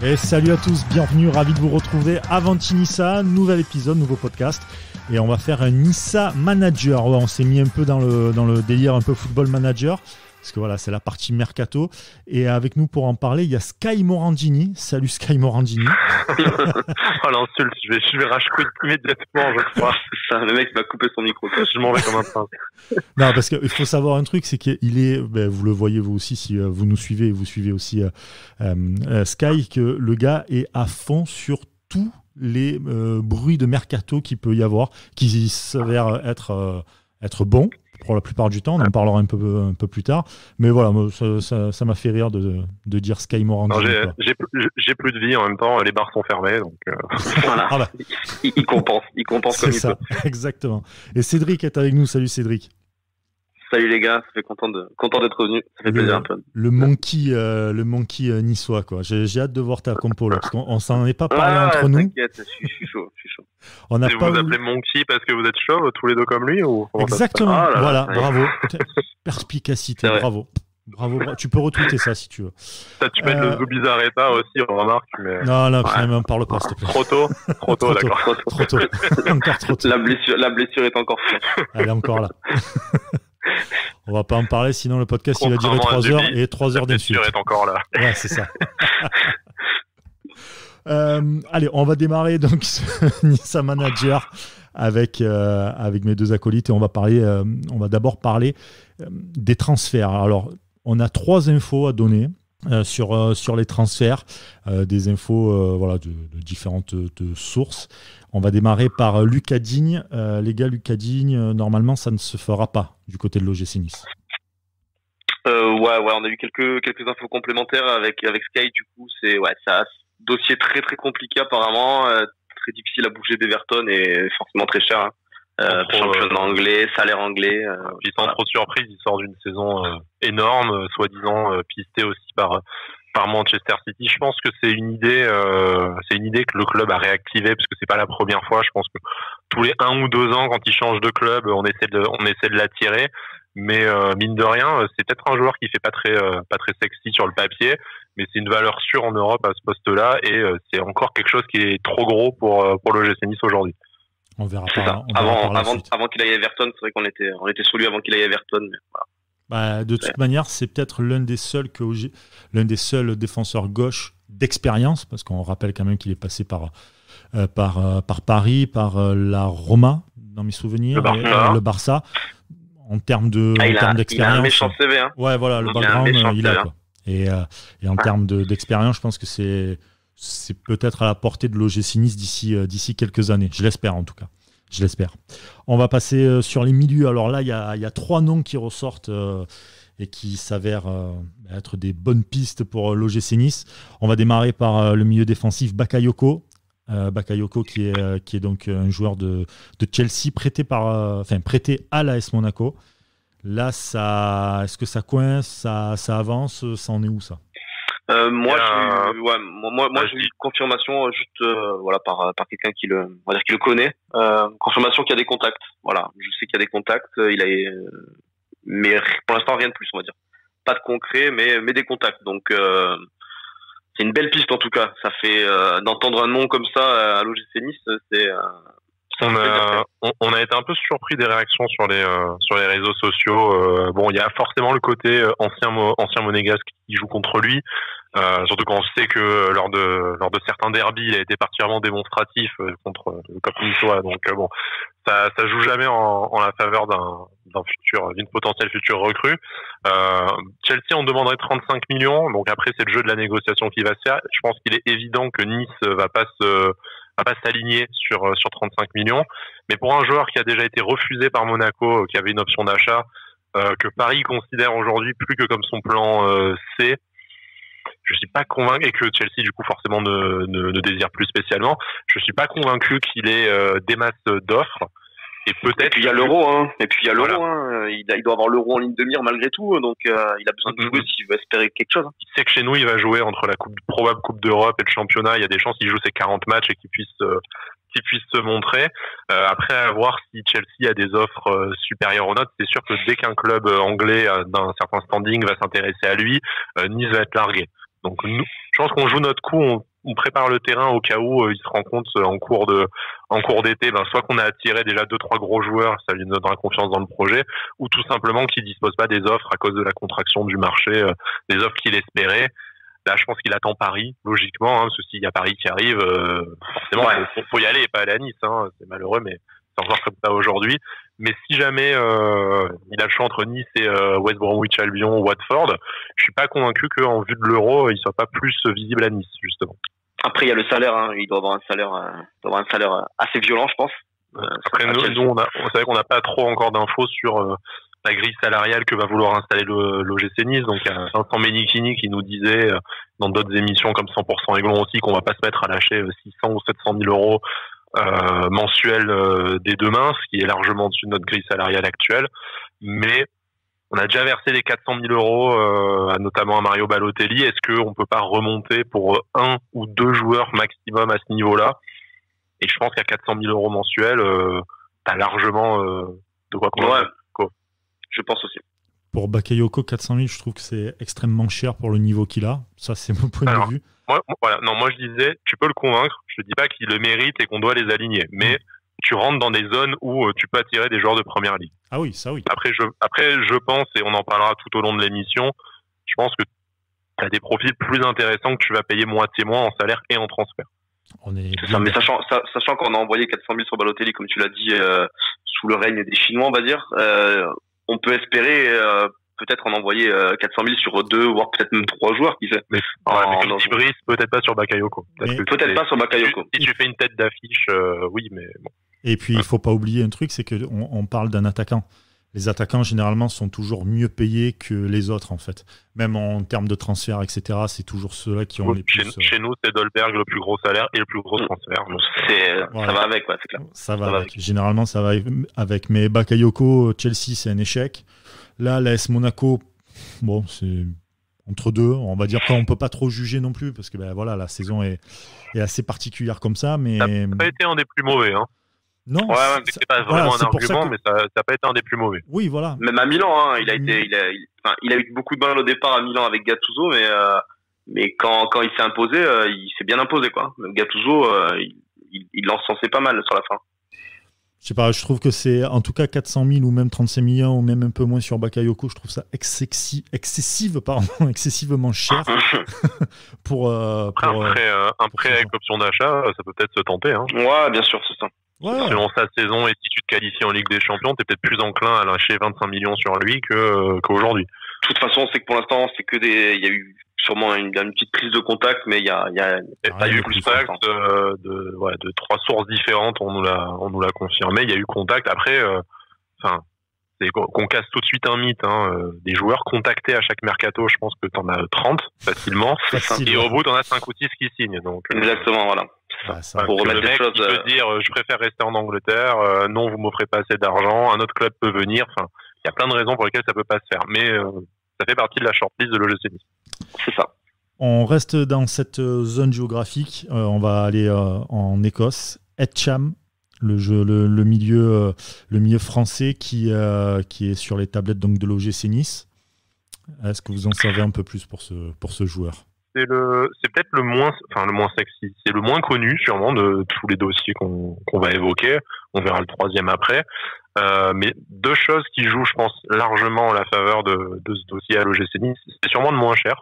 Et salut à tous, bienvenue, ravi de vous retrouver. Avanti Nissa, nouvel épisode, nouveau podcast. Et on va faire un Nissa Manager. Ouais, on s'est mis un peu dans le délire un peu football manager. Parce que voilà, c'est la partie mercato. Et avec nous pour en parler, il y a Sky Morandini. Salut Sky Morandini. Oh l'insulte, je vais racheter immédiatement, je crois. Ça, le mec m'a coupé son micro. Je m'en vais comme un prince. Non, parce qu'il faut savoir un truc, c'est qu'il est, vous le voyez vous aussi, si vous nous suivez, et vous suivez aussi Sky, que le gars est à fond sur tous les bruits de mercato qu'il peut y avoir, qui s'avèrent être bons. Pour la plupart du temps, on en parlera un peu plus tard. Mais voilà, ça m'a fait rire de dire Sky Morandini. J'ai plus de vie en même temps, les bars sont fermés, donc voilà. Ah bah. Il compense comme il peut. Exactement. Et Cédric est avec nous. Salut Cédric. Salut les gars, ça fait content d'être revenu. Ça fait plaisir un peu. Le monkey niçois, quoi. J'ai hâte de voir ta compo là, parce qu'on s'en est pas parlé entre nous. T'inquiète, je suis chaud. On a vous appelez Monkey parce que vous êtes chauve, tous les deux comme lui ou Exactement. Voilà, bravo. Perspicacité, bravo. Tu peux retweeter ça si tu veux. Ça, tu mets le Zubizarreta aussi, on remarque. Mais... Non, même parle pas, s'il te plaît. Trop tôt, d'accord. Trop tôt. Encore trop tôt. La blessure est encore fraîche. Elle est encore là. On va pas en parler, sinon le podcast il va durer 3 heures et 3 heures d'insulte. La blessure est encore là. Ouais, c'est ça. Allez, on va démarrer donc ce Nissa Manager avec mes deux acolytes et on va d'abord parler des transferts. Alors, on a 3 infos à donner sur les transferts, des infos de différentes sources. On va démarrer par Lucas Digne. Les gars, Lucas Digne, normalement, ça ne se fera pas du côté de l'OGC Nice. Ouais, on a eu quelques infos complémentaires avec Sky. Du coup, c'est un dossier très très compliqué apparemment, très difficile à bouger d'Everton et forcément très cher. Championnat anglais, salaire anglais. Puis sans trop de surprise, il sort d'une saison énorme, soi-disant pistée aussi par Manchester City. Je pense que c'est une idée que le club a réactivée parce que c'est pas la première fois. Je pense que tous les 1 ou 2 ans, quand il change de club, on essaie de l'attirer. Mais mine de rien, c'est peut-être un joueur qui fait pas très sexy sur le papier, mais c'est une valeur sûre en Europe à ce poste-là et c'est encore quelque chose qui est trop gros pour l'OGC Nice aujourd'hui. On verra pas. Avant qu'il aille à Everton, c'est vrai qu'on était sous lui avant qu'il aille à Everton. Mais voilà. De toute manière, c'est peut-être l'un des seuls défenseurs gauche d'expérience, parce qu'on rappelle quand même qu'il est passé par Paris, par la Roma, dans mes souvenirs, le Barça. En termes d'expérience. Il a un méchant CV. Hein. Ouais, voilà, le background, il a quoi. Et en termes d'expérience, je pense que c'est peut-être à la portée de l'OGC Nice d'ici quelques années. Je l'espère en tout cas. Je l'espère. On va passer sur les milieux. Alors là, il y a 3 noms qui ressortent et qui s'avèrent être des bonnes pistes pour l'OGC Nice. On va démarrer par le milieu défensif Bakayoko. Bakayoko qui est donc un joueur de Chelsea prêté à l'AS Monaco. Là, est-ce que ça coince, ça avance, ça en est où ça? Moi j'ai eu une confirmation juste par quelqu'un qui le connaît. Confirmation qu'il y a des contacts. Voilà, je sais qu'il y a des contacts. Mais pour l'instant rien de plus, on va dire. Pas de concret, mais des contacts. Donc c'est une belle piste en tout cas. Ça fait d'entendre un nom comme ça à l'OGC Nice, on a été un peu surpris des réactions sur les réseaux sociaux. Il y a forcément le côté ancien monégasque qui joue contre lui. Surtout quand on sait que lors de certains derbys, il a été particulièrement démonstratif contre le Cap niçois. Donc ça joue jamais en la faveur d'une potentielle future recrue. Chelsea on demanderait 35 millions. Donc après c'est le jeu de la négociation qui va se faire. Je pense qu'il est évident que Nice va pas s'aligner sur 35 millions. Mais pour un joueur qui a déjà été refusé par Monaco, qui avait une option d'achat, que Paris considère aujourd'hui plus que comme son plan C, je suis pas convaincu, et que Chelsea du coup forcément ne désire plus spécialement, je suis pas convaincu qu'il ait des masses d'offres. Et peut-être. Il y a l'euro, hein. Il doit avoir l'euro en ligne de mire malgré tout, donc il a besoin de jouer s'il veut espérer quelque chose. Il sait que chez nous, il va jouer entre la probable Coupe d'Europe et le championnat. Il y a des chances qu'il joue ses 40 matchs et qu'il puisse se montrer. Après, à voir si Chelsea a des offres supérieures aux nôtres. C'est sûr que dès qu'un club anglais d'un certain standing va s'intéresser à lui, Nice va être largué. Donc nous, je pense qu'on joue notre coup on prépare le terrain au cas où il se rend compte en cours d'été, soit qu'on a attiré déjà 2-3 gros joueurs, ça lui donnera confiance dans le projet, ou tout simplement qu'il dispose pas des offres à cause de la contraction du marché, des offres qu'il espérait. Là, je pense qu'il attend Paris, logiquement, parce que s'il y a Paris qui arrive, forcément, faut y aller et pas aller à Nice. C'est malheureux, mais c'est encore comme ça aujourd'hui. Mais si jamais il a le choix entre Nice et West Bromwich Albion ou Watford, je suis pas convaincu qu'en vue de l'Euro, il soit pas plus visible à Nice, justement. Après, il y a le salaire. Il doit avoir un salaire assez violent, je pense. Après, nous, c'est vrai qu'on n'a pas trop encore d'infos sur la grille salariale que va vouloir installer l'OGC Nice. Donc, il y a Vincent Menikini qui nous disait dans d'autres émissions comme 100% Aiglon aussi qu'on va pas se mettre à lâcher 600 ou 700 000 euros mensuels dès demain, ce qui est largement au-dessus de notre grille salariale actuelle. Mais on a déjà versé les 400 000 euros, notamment à Mario Balotelli. Est-ce qu'on peut pas remonter pour 1 ou 2 joueurs maximum à ce niveau-là? Et je pense qu'à 400 000 euros mensuels, t'as largement de quoi convaincre. Je pense aussi. Pour Bakayoko, 400 000, je trouve que c'est extrêmement cher pour le niveau qu'il a. Ça, c'est mon point de vue. Moi, je disais, tu peux le convaincre. Je ne dis pas qu'il le mérite et qu'on doit les aligner. Mais tu rentres dans des zones où tu peux attirer des joueurs de première ligue. Ah oui, ça oui. Après, je pense, et on en parlera tout au long de l'émission, je pense que tu as des profils plus intéressants que tu vas payer moitié moins en salaire et en transfert. C'est ça, mais sachant qu'on a envoyé 400 000 sur Balotelli, comme tu l'as dit, sous le règne des Chinois, on va dire, on peut espérer peut-être en envoyer 400 000 sur 2, voire peut-être même 3 joueurs, qui fait. Mais comme dit Brice, peut-être pas sur Bakayoko. Peut-être pas sur Bakayoko. Si tu fais une tête d'affiche, oui, mais bon. Et puis, il faut pas oublier un truc, c'est qu'on parle d'un attaquant. Les attaquants, généralement, sont toujours mieux payés que les autres, en fait. Même en termes de transfert, etc., c'est toujours ceux-là qui ont les plus... Chez nous, c'est Dolberg le plus gros salaire et le plus gros transfert. Donc ça va avec, c'est clair. Ça va avec. Généralement, ça va avec. Mais Bakayoko, Chelsea, c'est un échec. Là, l'AS Monaco, bon, c'est entre deux. On va dire qu'on ne peut pas trop juger non plus, parce que la saison est assez particulière comme ça. Mais... Ça n'a pas été un des plus mauvais, Non, c'est pas vraiment un argument, mais ça n'a pas été un des plus mauvais. Oui, voilà. Même à Milan, il a eu beaucoup de mal au départ à Milan avec Gattuso, mais quand il s'est imposé, il s'est bien imposé, quoi. Même Gattuso, il l'encensait pas mal sur la fin. Je sais pas, je trouve que c'est en tout cas 400 000 ou même 35 millions ou même un peu moins sur Bakayoko. Je trouve ça excessivement cher. Un prêt avec option d'achat, ça peut peut-être se tenter. Ouais, bien sûr, c'est ça. Ouais. Selon sa saison et si tu te qualifies en Ligue des Champions, t'es peut-être plus enclin à lâcher 25 millions sur lui qu'aujourd'hui. De toute façon, c'est que pour l'instant, il y a eu sûrement une petite prise de contact, mais il y a eu contact de 3 sources différentes, on nous l'a confirmé. Il y a eu contact. Après, c'est qu'on casse tout de suite un mythe. Des joueurs contactés à chaque mercato, je pense que t'en as 30 facilement. Et au bout, t'en as 5 ou 6 qui signent. Donc, exactement, voilà. Pour remettre des choses. Il peut dire, je préfère rester en Angleterre. Non, vous m'offrez pas assez d'argent. Un autre club peut venir. Enfin, il y a plein de raisons pour lesquelles ça peut pas se faire. Mais ça fait partie de la shortlist de l'OGC Nice. C'est ça. On reste dans cette zone géographique. On va aller en Écosse. Etcham, le milieu français qui est sur les tablettes donc de l'OGC Nice. Est-ce que vous en savez un peu plus pour ce joueur? C'est peut-être le moins sexy. C'est le moins connu, sûrement, de tous les dossiers qu'on va évoquer. On verra le troisième après. Mais 2 choses qui jouent, je pense, largement en la faveur de ce dossier à l'OGC Nice. C'est sûrement de moins cher.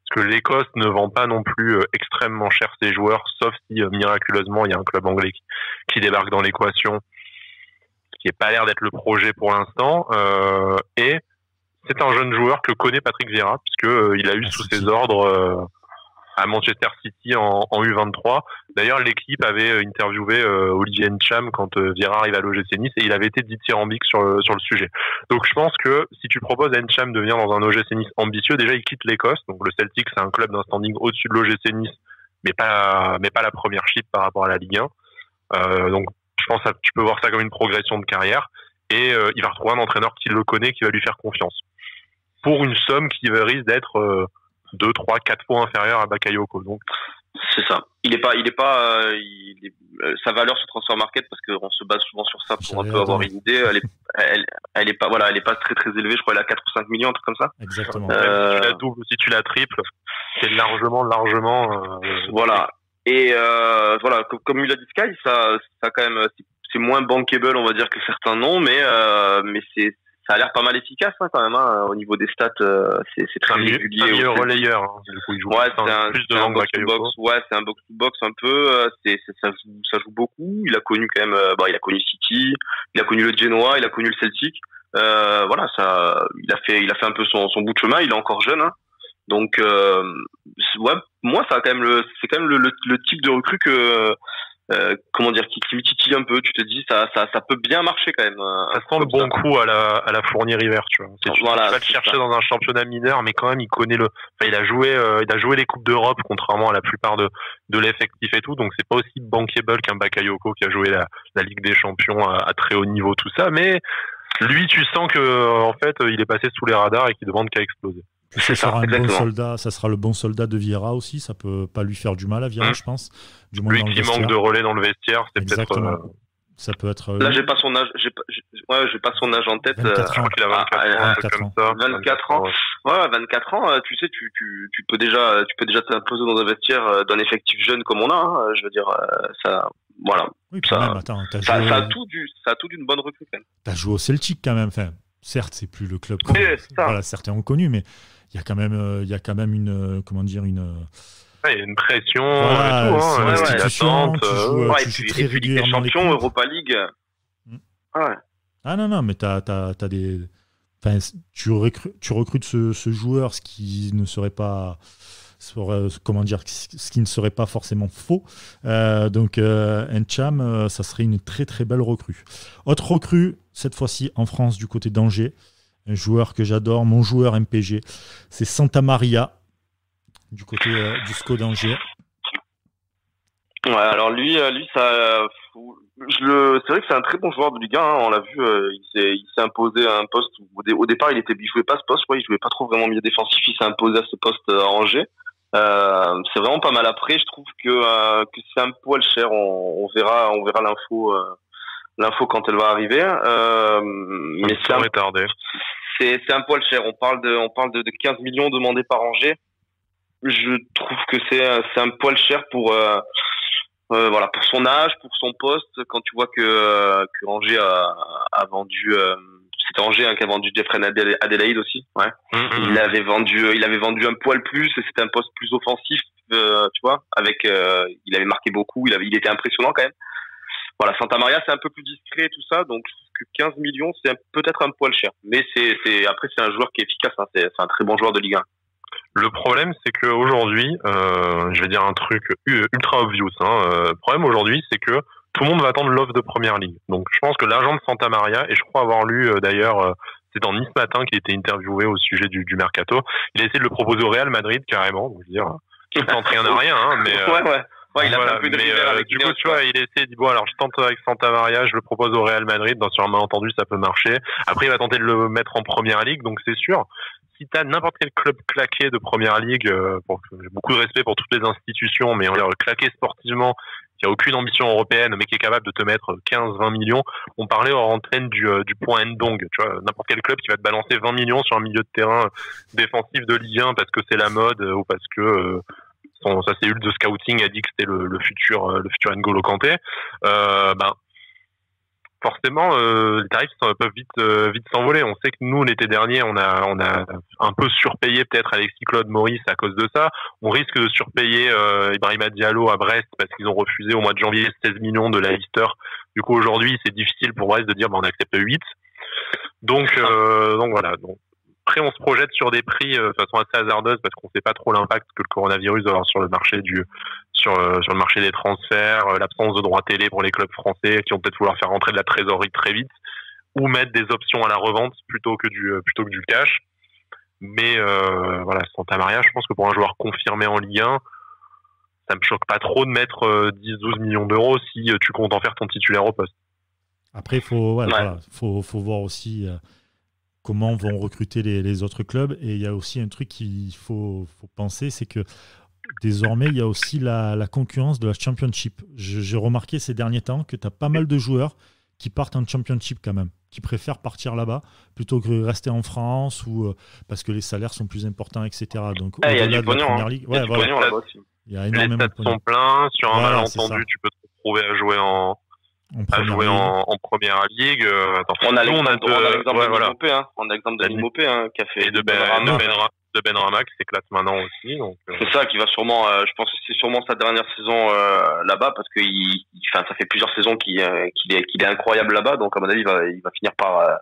Parce que l'Écosse ne vend pas non plus extrêmement cher ses joueurs, sauf si miraculeusement il y a un club anglais qui débarque dans l'équation, qui n'est pas l'air d'être le projet pour l'instant. Et c'est un jeune joueur que connaît Patrick Vieira, puisqu'il a eu sous ses ordres à Manchester City en U23. D'ailleurs, l'équipe avait interviewé Olivier Ntcham quand Vieira arrive à l'OGC Nice et il avait été dithyrambique sur le sujet. Donc je pense que si tu proposes à Ntcham de venir dans un OGC Nice ambitieux, déjà il quitte l'Écosse. Donc le Celtic, c'est un club d'un standing au-dessus de l'OGC Nice, mais pas la première chip par rapport à la Ligue 1. Donc je pense que tu peux voir ça comme une progression de carrière. Et il va retrouver un entraîneur qui le connaît, qui va lui faire confiance. Pour une somme qui risque d'être 2, 3, 4 fois inférieure à Bakayoko. Donc C'est ça. Sa valeur sur Transfer Market, parce qu'on se base souvent sur ça pour un peu avoir une idée. Elle est pas très très élevée. Je crois qu'elle a 4 ou 5 millions, un truc comme ça. Exactement. Si tu la doubles, si tu la triples, c'est largement. Voilà. Et voilà, comme il a dit Sky, ça quand même, c'est moins bankable, on va dire, que certains noms, mais ça a l'air pas mal efficace quand même. Au niveau des stats, c'est très régulier. Un meilleur relayeur. C'est un box to box. Ouais, c'est un box to box un peu. Ça joue beaucoup. Il a connu quand même. Il a connu City, il a connu le Genoa, il a connu le Celtic. Voilà, il a fait un peu son bout de chemin. Il est encore jeune. Donc, ouais, moi, c'est quand même le type de recrue que. qui me titille un peu. Tu te dis ça peut bien marcher quand même. Ça sent le bon coup à la Fournier River, tu vois. Tu vas le chercher dans un championnat mineur, mais quand même il connaît il a joué les coupes d'Europe contrairement à la plupart de l'effectif et tout, donc c'est pas aussi bankable qu'un Bakayoko qui a joué la Ligue des Champions à très haut niveau, tout ça. Mais lui, tu sens que en fait il est passé sous les radars et qu'il demande qu'à exploser. Ça sera un bon soldat, ça sera le bon soldat de Vieira aussi, ça peut pas lui faire du mal à Vieira, je pense. Du moins lui qui manque de relais dans le vestiaire, c'est peut-être. Ça peut être. Là, j'ai pas son âge, j'ai pas son âge en tête. 24 ans. Je crois qu'il a 24 ans. 24 ans. Ouais, 24 ans. Tu sais, tu peux déjà t'imposer dans un vestiaire d'un effectif jeune comme on a. Je veux dire, ça. Voilà. Oui, quand même. Attends, ça a tout d'une bonne recrue quand même. T'as joué au Celtic quand même. Enfin, certes, c'est plus le club. Voilà, certains ont connu, mais il y a quand même une, comment dire, une. Ouais, il y a une pression, voilà, et tout, c'est une institution, tu joues très régulièrement les champions, Europa League. Ouais. Ah non, mais t'as des. Enfin, tu recrutes ce joueur, ce qui ne serait pas. Comment dire, ce qui ne serait pas forcément faux. Donc, N'Cham, ça serait une très très belle recrue. Autre recrue, cette fois-ci en France, du côté d'Angers. Un joueur que j'adore, mon joueur MPG, c'est Santa Maria, du côté du SCO d'Angers. Ouais, alors lui, ça, c'est vrai que c'est un très bon joueur de Ligue 1. On l'a vu, il s'est imposé à un poste où au départ il jouait pas ce poste, il jouait pas trop vraiment milieu défensif. Il s'est imposé à ce poste à Angers. C'est vraiment pas mal. Après, je trouve que c'est un poil cher. On verra l'info quand elle va arriver. Mais c'est retardé. C'est un poil cher. On parle de 15 millions demandés par Angers. Je trouve que c'est un poil cher pour son âge, pour son poste. Quand tu vois que Angers a vendu, c'était Angers qui a vendu Jeffrey Adelaide aussi. Ouais. Il avait vendu un poil plus. Et c'était un poste plus offensif, tu vois. Avec, il avait marqué beaucoup. Il était impressionnant quand même. Voilà, Santa Maria, c'est un peu plus discret et tout ça, donc je trouve que 15 millions, c'est peut-être un poil cher. Mais après, c'est un joueur qui est efficace, c'est un très bon joueur de Ligue 1. Le problème, c'est qu'aujourd'hui, je vais dire un truc ultra obvious, le problème aujourd'hui, c'est que tout le monde va attendre l'offre de Première Ligue. Donc, je pense que l'agent de Santa Maria, et je crois avoir lu d'ailleurs, c'est dans Nice Matin qui a été interviewé au sujet du Mercato, il a essayé de le proposer au Real Madrid carrément, donc je veux dire, tout tente rien à rien, mais... Ouais, il a fait un peu de rivière avec du coup, tu vois, il essaie, il dit, bon, alors, je tente avec Santa Maria, je le propose au Real Madrid, sur un malentendu, ça peut marcher. Après, il va tenter de le mettre en Première Ligue, donc c'est sûr. Si t'as n'importe quel club claqué de Première Ligue, j'ai beaucoup de respect pour toutes les institutions, mais on va dire claqué sportivement, qui a aucune ambition européenne, mais qui est capable de te mettre 15-20 millions. On parlait hors antenne du point Ndong, tu vois, n'importe quel club qui va te balancer 20 millions sur un milieu de terrain défensif de Ligue 1 parce que c'est la mode, ou parce que, sa cellule de scouting a dit que c'était le futur N'Golo Kanté. Forcément, les tarifs peuvent vite s'envoler. On sait que nous, l'été dernier, on a un peu surpayé peut-être Alexis Claude Maurice à cause de ça. On risque de surpayer Ibrahima Diallo à Brest parce qu'ils ont refusé au mois de janvier 16 millions de la Leicester. Du coup, aujourd'hui, c'est difficile pour Brest de dire on accepte 8. Donc voilà. Donc, après, on se projette sur des prix de façon assez hasardeuse parce qu'on ne sait pas trop l'impact que le coronavirus va avoir sur le marché sur le marché des transferts, l'absence de droits télé pour les clubs français qui vont peut-être vouloir faire rentrer de la trésorerie très vite ou mettre des options à la revente plutôt que du cash. Mais voilà, Santa Maria, je pense que pour un joueur confirmé en Ligue 1, ça me choque pas trop de mettre 10-12 millions d'euros si tu comptes en faire ton titulaire au poste. Après, il faut voir aussi comment vont recruter les autres clubs. Et il y a aussi un truc qu'il faut penser, c'est que désormais, il y a aussi la concurrence de la Championship. J'ai remarqué ces derniers temps que tu as pas mal de joueurs qui partent en Championship quand même, qui préfèrent partir là-bas plutôt que rester en France ou parce que les salaires sont plus importants, etc. Donc, il y a du pognon, Ligue, il y a du pognon là-bas aussi. Il y a énormément de pognon. Les stades sont pleins. Sur un malentendu, tu peux te retrouver à jouer en première ligue. On a l'exemple de Limopé, on a l'exemple de Limopé, qui a fait et de Benrahma qui s'éclate maintenant aussi. Donc, c'est ça qui va sûrement, je pense que c'est sûrement sa dernière saison là-bas parce que ça fait plusieurs saisons qu'il est incroyable là-bas. Donc à mon avis, il va finir par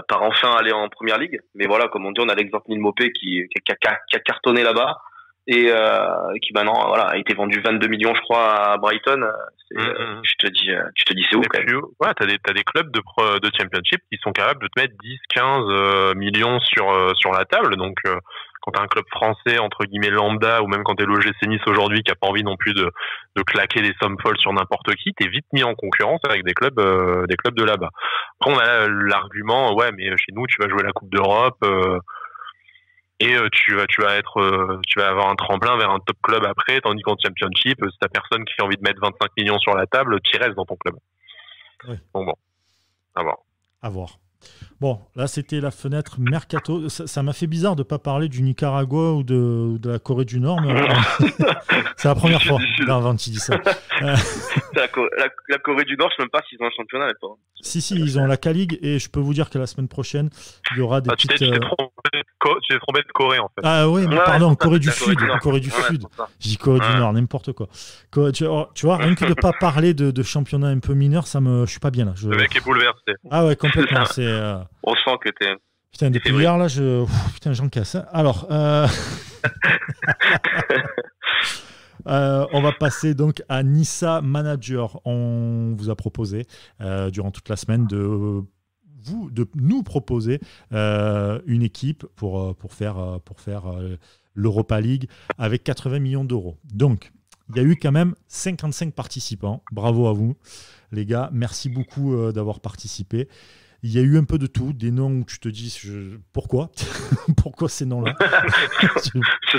enfin aller en première ligue. Mais voilà, comme on dit, on a l'exemple de Limopé qui a cartonné là-bas. Et qui maintenant a été vendu 22 millions je crois à Brighton. Je te dis c'est ouf quand même. Ouais, t'as des clubs de championship qui sont capables de te mettre 10-15 millions sur la table. Donc quand t'as un club français entre guillemets lambda ou même quand t'es l'OGC Nice aujourd'hui qui a pas envie non plus de claquer des sommes folles sur n'importe qui, t'es vite mis en concurrence avec des clubs de là-bas. Après on a l'argument mais chez nous tu vas jouer la Coupe d'Europe. Et tu vas avoir un tremplin vers un top club après, tandis qu'en Championship, si t'as personne qui a envie de mettre 25 millions sur la table, tu restes dans ton club. Oui. Bon, à voir. Bon, là c'était la fenêtre Mercato. Ça m'a fait bizarre de ne pas parler du Nicaragua ou de la Corée du Nord, mais c'est la première fois avant que tu dis ça. La Corée du Nord, je ne sais même pas s'ils ont un championnat. Si, ils ont la K-League et je peux vous dire que la semaine prochaine, il y aura des petites... Tu t'es trompé de Corée en fait. Ah oui, mais pardon, Corée du Sud. Corée du Sud. Je dis Corée du Nord, n'importe quoi. Tu vois, rien que de ne pas parler de championnat un peu mineur, je suis pas bien là. Le mec est bouleversé. Ah ouais, complètement. On sent que t'es... Putain, depuis hier, là, j'encaisse. Alors, on va passer donc à Nissa Manager. On vous a proposé durant toute la semaine de nous proposer une équipe pour faire l'Europa League avec 80 millions d'euros. Donc, il y a eu quand même 55 participants. Bravo à vous, les gars. Merci beaucoup d'avoir participé. Il y a eu un peu de tout, des noms où tu te dis pourquoi pourquoi ces noms-là. Je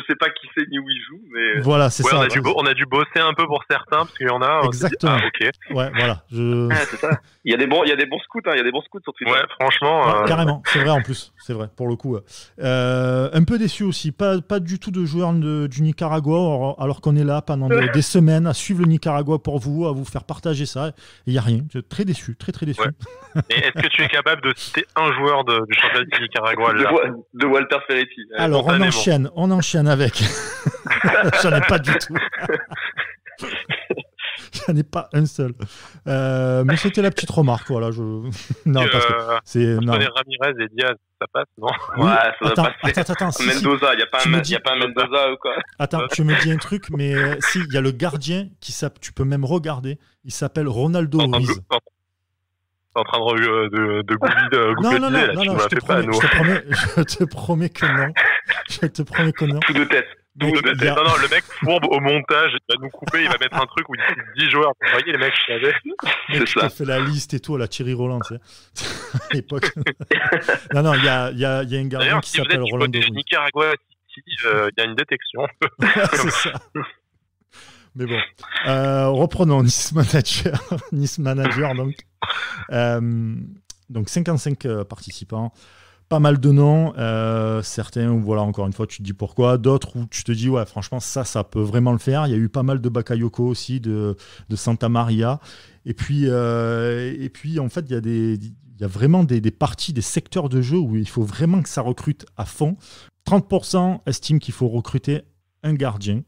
sais pas qui c'est ni où il joue, mais voilà, c'est ça. On a dû bosser un peu pour certains parce qu'il y en a. Exactement. Ok. Ouais, voilà. C'est ça. Il y a des bons scouts, il y a des bons scouts sur Twitter. Ouais, franchement. Ouais, carrément, c'est vrai en plus, c'est vrai pour le coup. Un peu déçu aussi, pas du tout de joueurs du Nicaragua, alors qu'on est là pendant des semaines à suivre le Nicaragua pour vous, à vous faire partager ça. Et il y a rien. Très déçu, très déçu. Ouais. Et est-ce que tu es capable de citer un joueur du championnat du Nicaragua là de Walter Ferretti? Alors on enchaîne avec. J'en ai pas du tout. J'en ai pas un seul. Mais c'était la petite remarque. Voilà, non, parce que c'est. Ramirez et Diaz, ça passe, non? Oui, ouais, ça va passer. Attends. Mendoza, il n'y a pas un Mendoza ou quoi? Attends, tu me dis un truc, mais si, il y a le gardien tu peux même regarder. Il s'appelle Ronaldo Ruiz. T'es en train de googler non, je te promets que non. Je te promets que non. Tout de tête. Non, le mec fourbe au montage, il va nous couper, il va mettre un truc où il cite 10 joueurs. Vous voyez les mecs, je savais. C'est ça. fait la liste et tout à la Thierry Roland, tu sais. À l'époque. Non, il y a un gardien qui s'appelle Rolando Ruiz. Nicaragua, il y a une détection. C'est ça. Mais bon, reprenons Nice Manager donc 55 participants, pas mal de noms, certains où voilà, encore une fois tu te dis pourquoi, d'autres où tu te dis ouais franchement ça peut vraiment le faire. Il y a eu pas mal de Bakayoko aussi, de Santa Maria, et puis en fait il y a vraiment des parties, des secteurs de jeu où il faut vraiment que ça recrute à fond. 30% estiment qu'il faut recruter un gardien.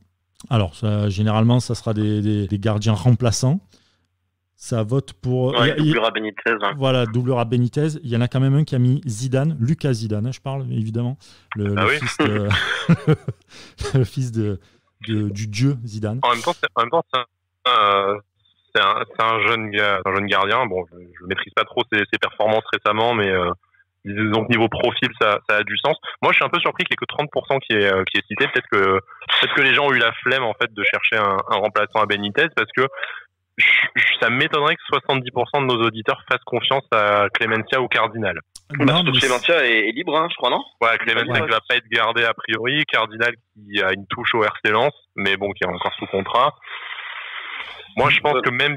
Alors, généralement, ça sera des gardiens remplaçants. Ça vote pour... Doublera Benitez. Hein. Voilà, doublera Benitez. Il y en a quand même un qui a mis Zidane, Lucas Zidane, je parle, évidemment. Le fils du dieu Zidane. En même temps, c'est un jeune gardien. Bon, je ne maîtrise pas trop ses performances récemment, mais... donc niveau profil ça a du sens. Moi je suis un peu surpris qu'il n'y ait que 30% qui est cité. Peut-être que les gens ont eu la flemme en fait de chercher un remplaçant à Benitez, parce que ça m'étonnerait que 70% de nos auditeurs fassent confiance à Clemencia ou Cardinal. Surtout Clémentia est libre, hein, je crois, non? Ouais, Clémentia qui va pas être gardé a priori. Cardinal qui a une touche au RC Lens, mais bon, qui est encore sous contrat. Moi, je pense que même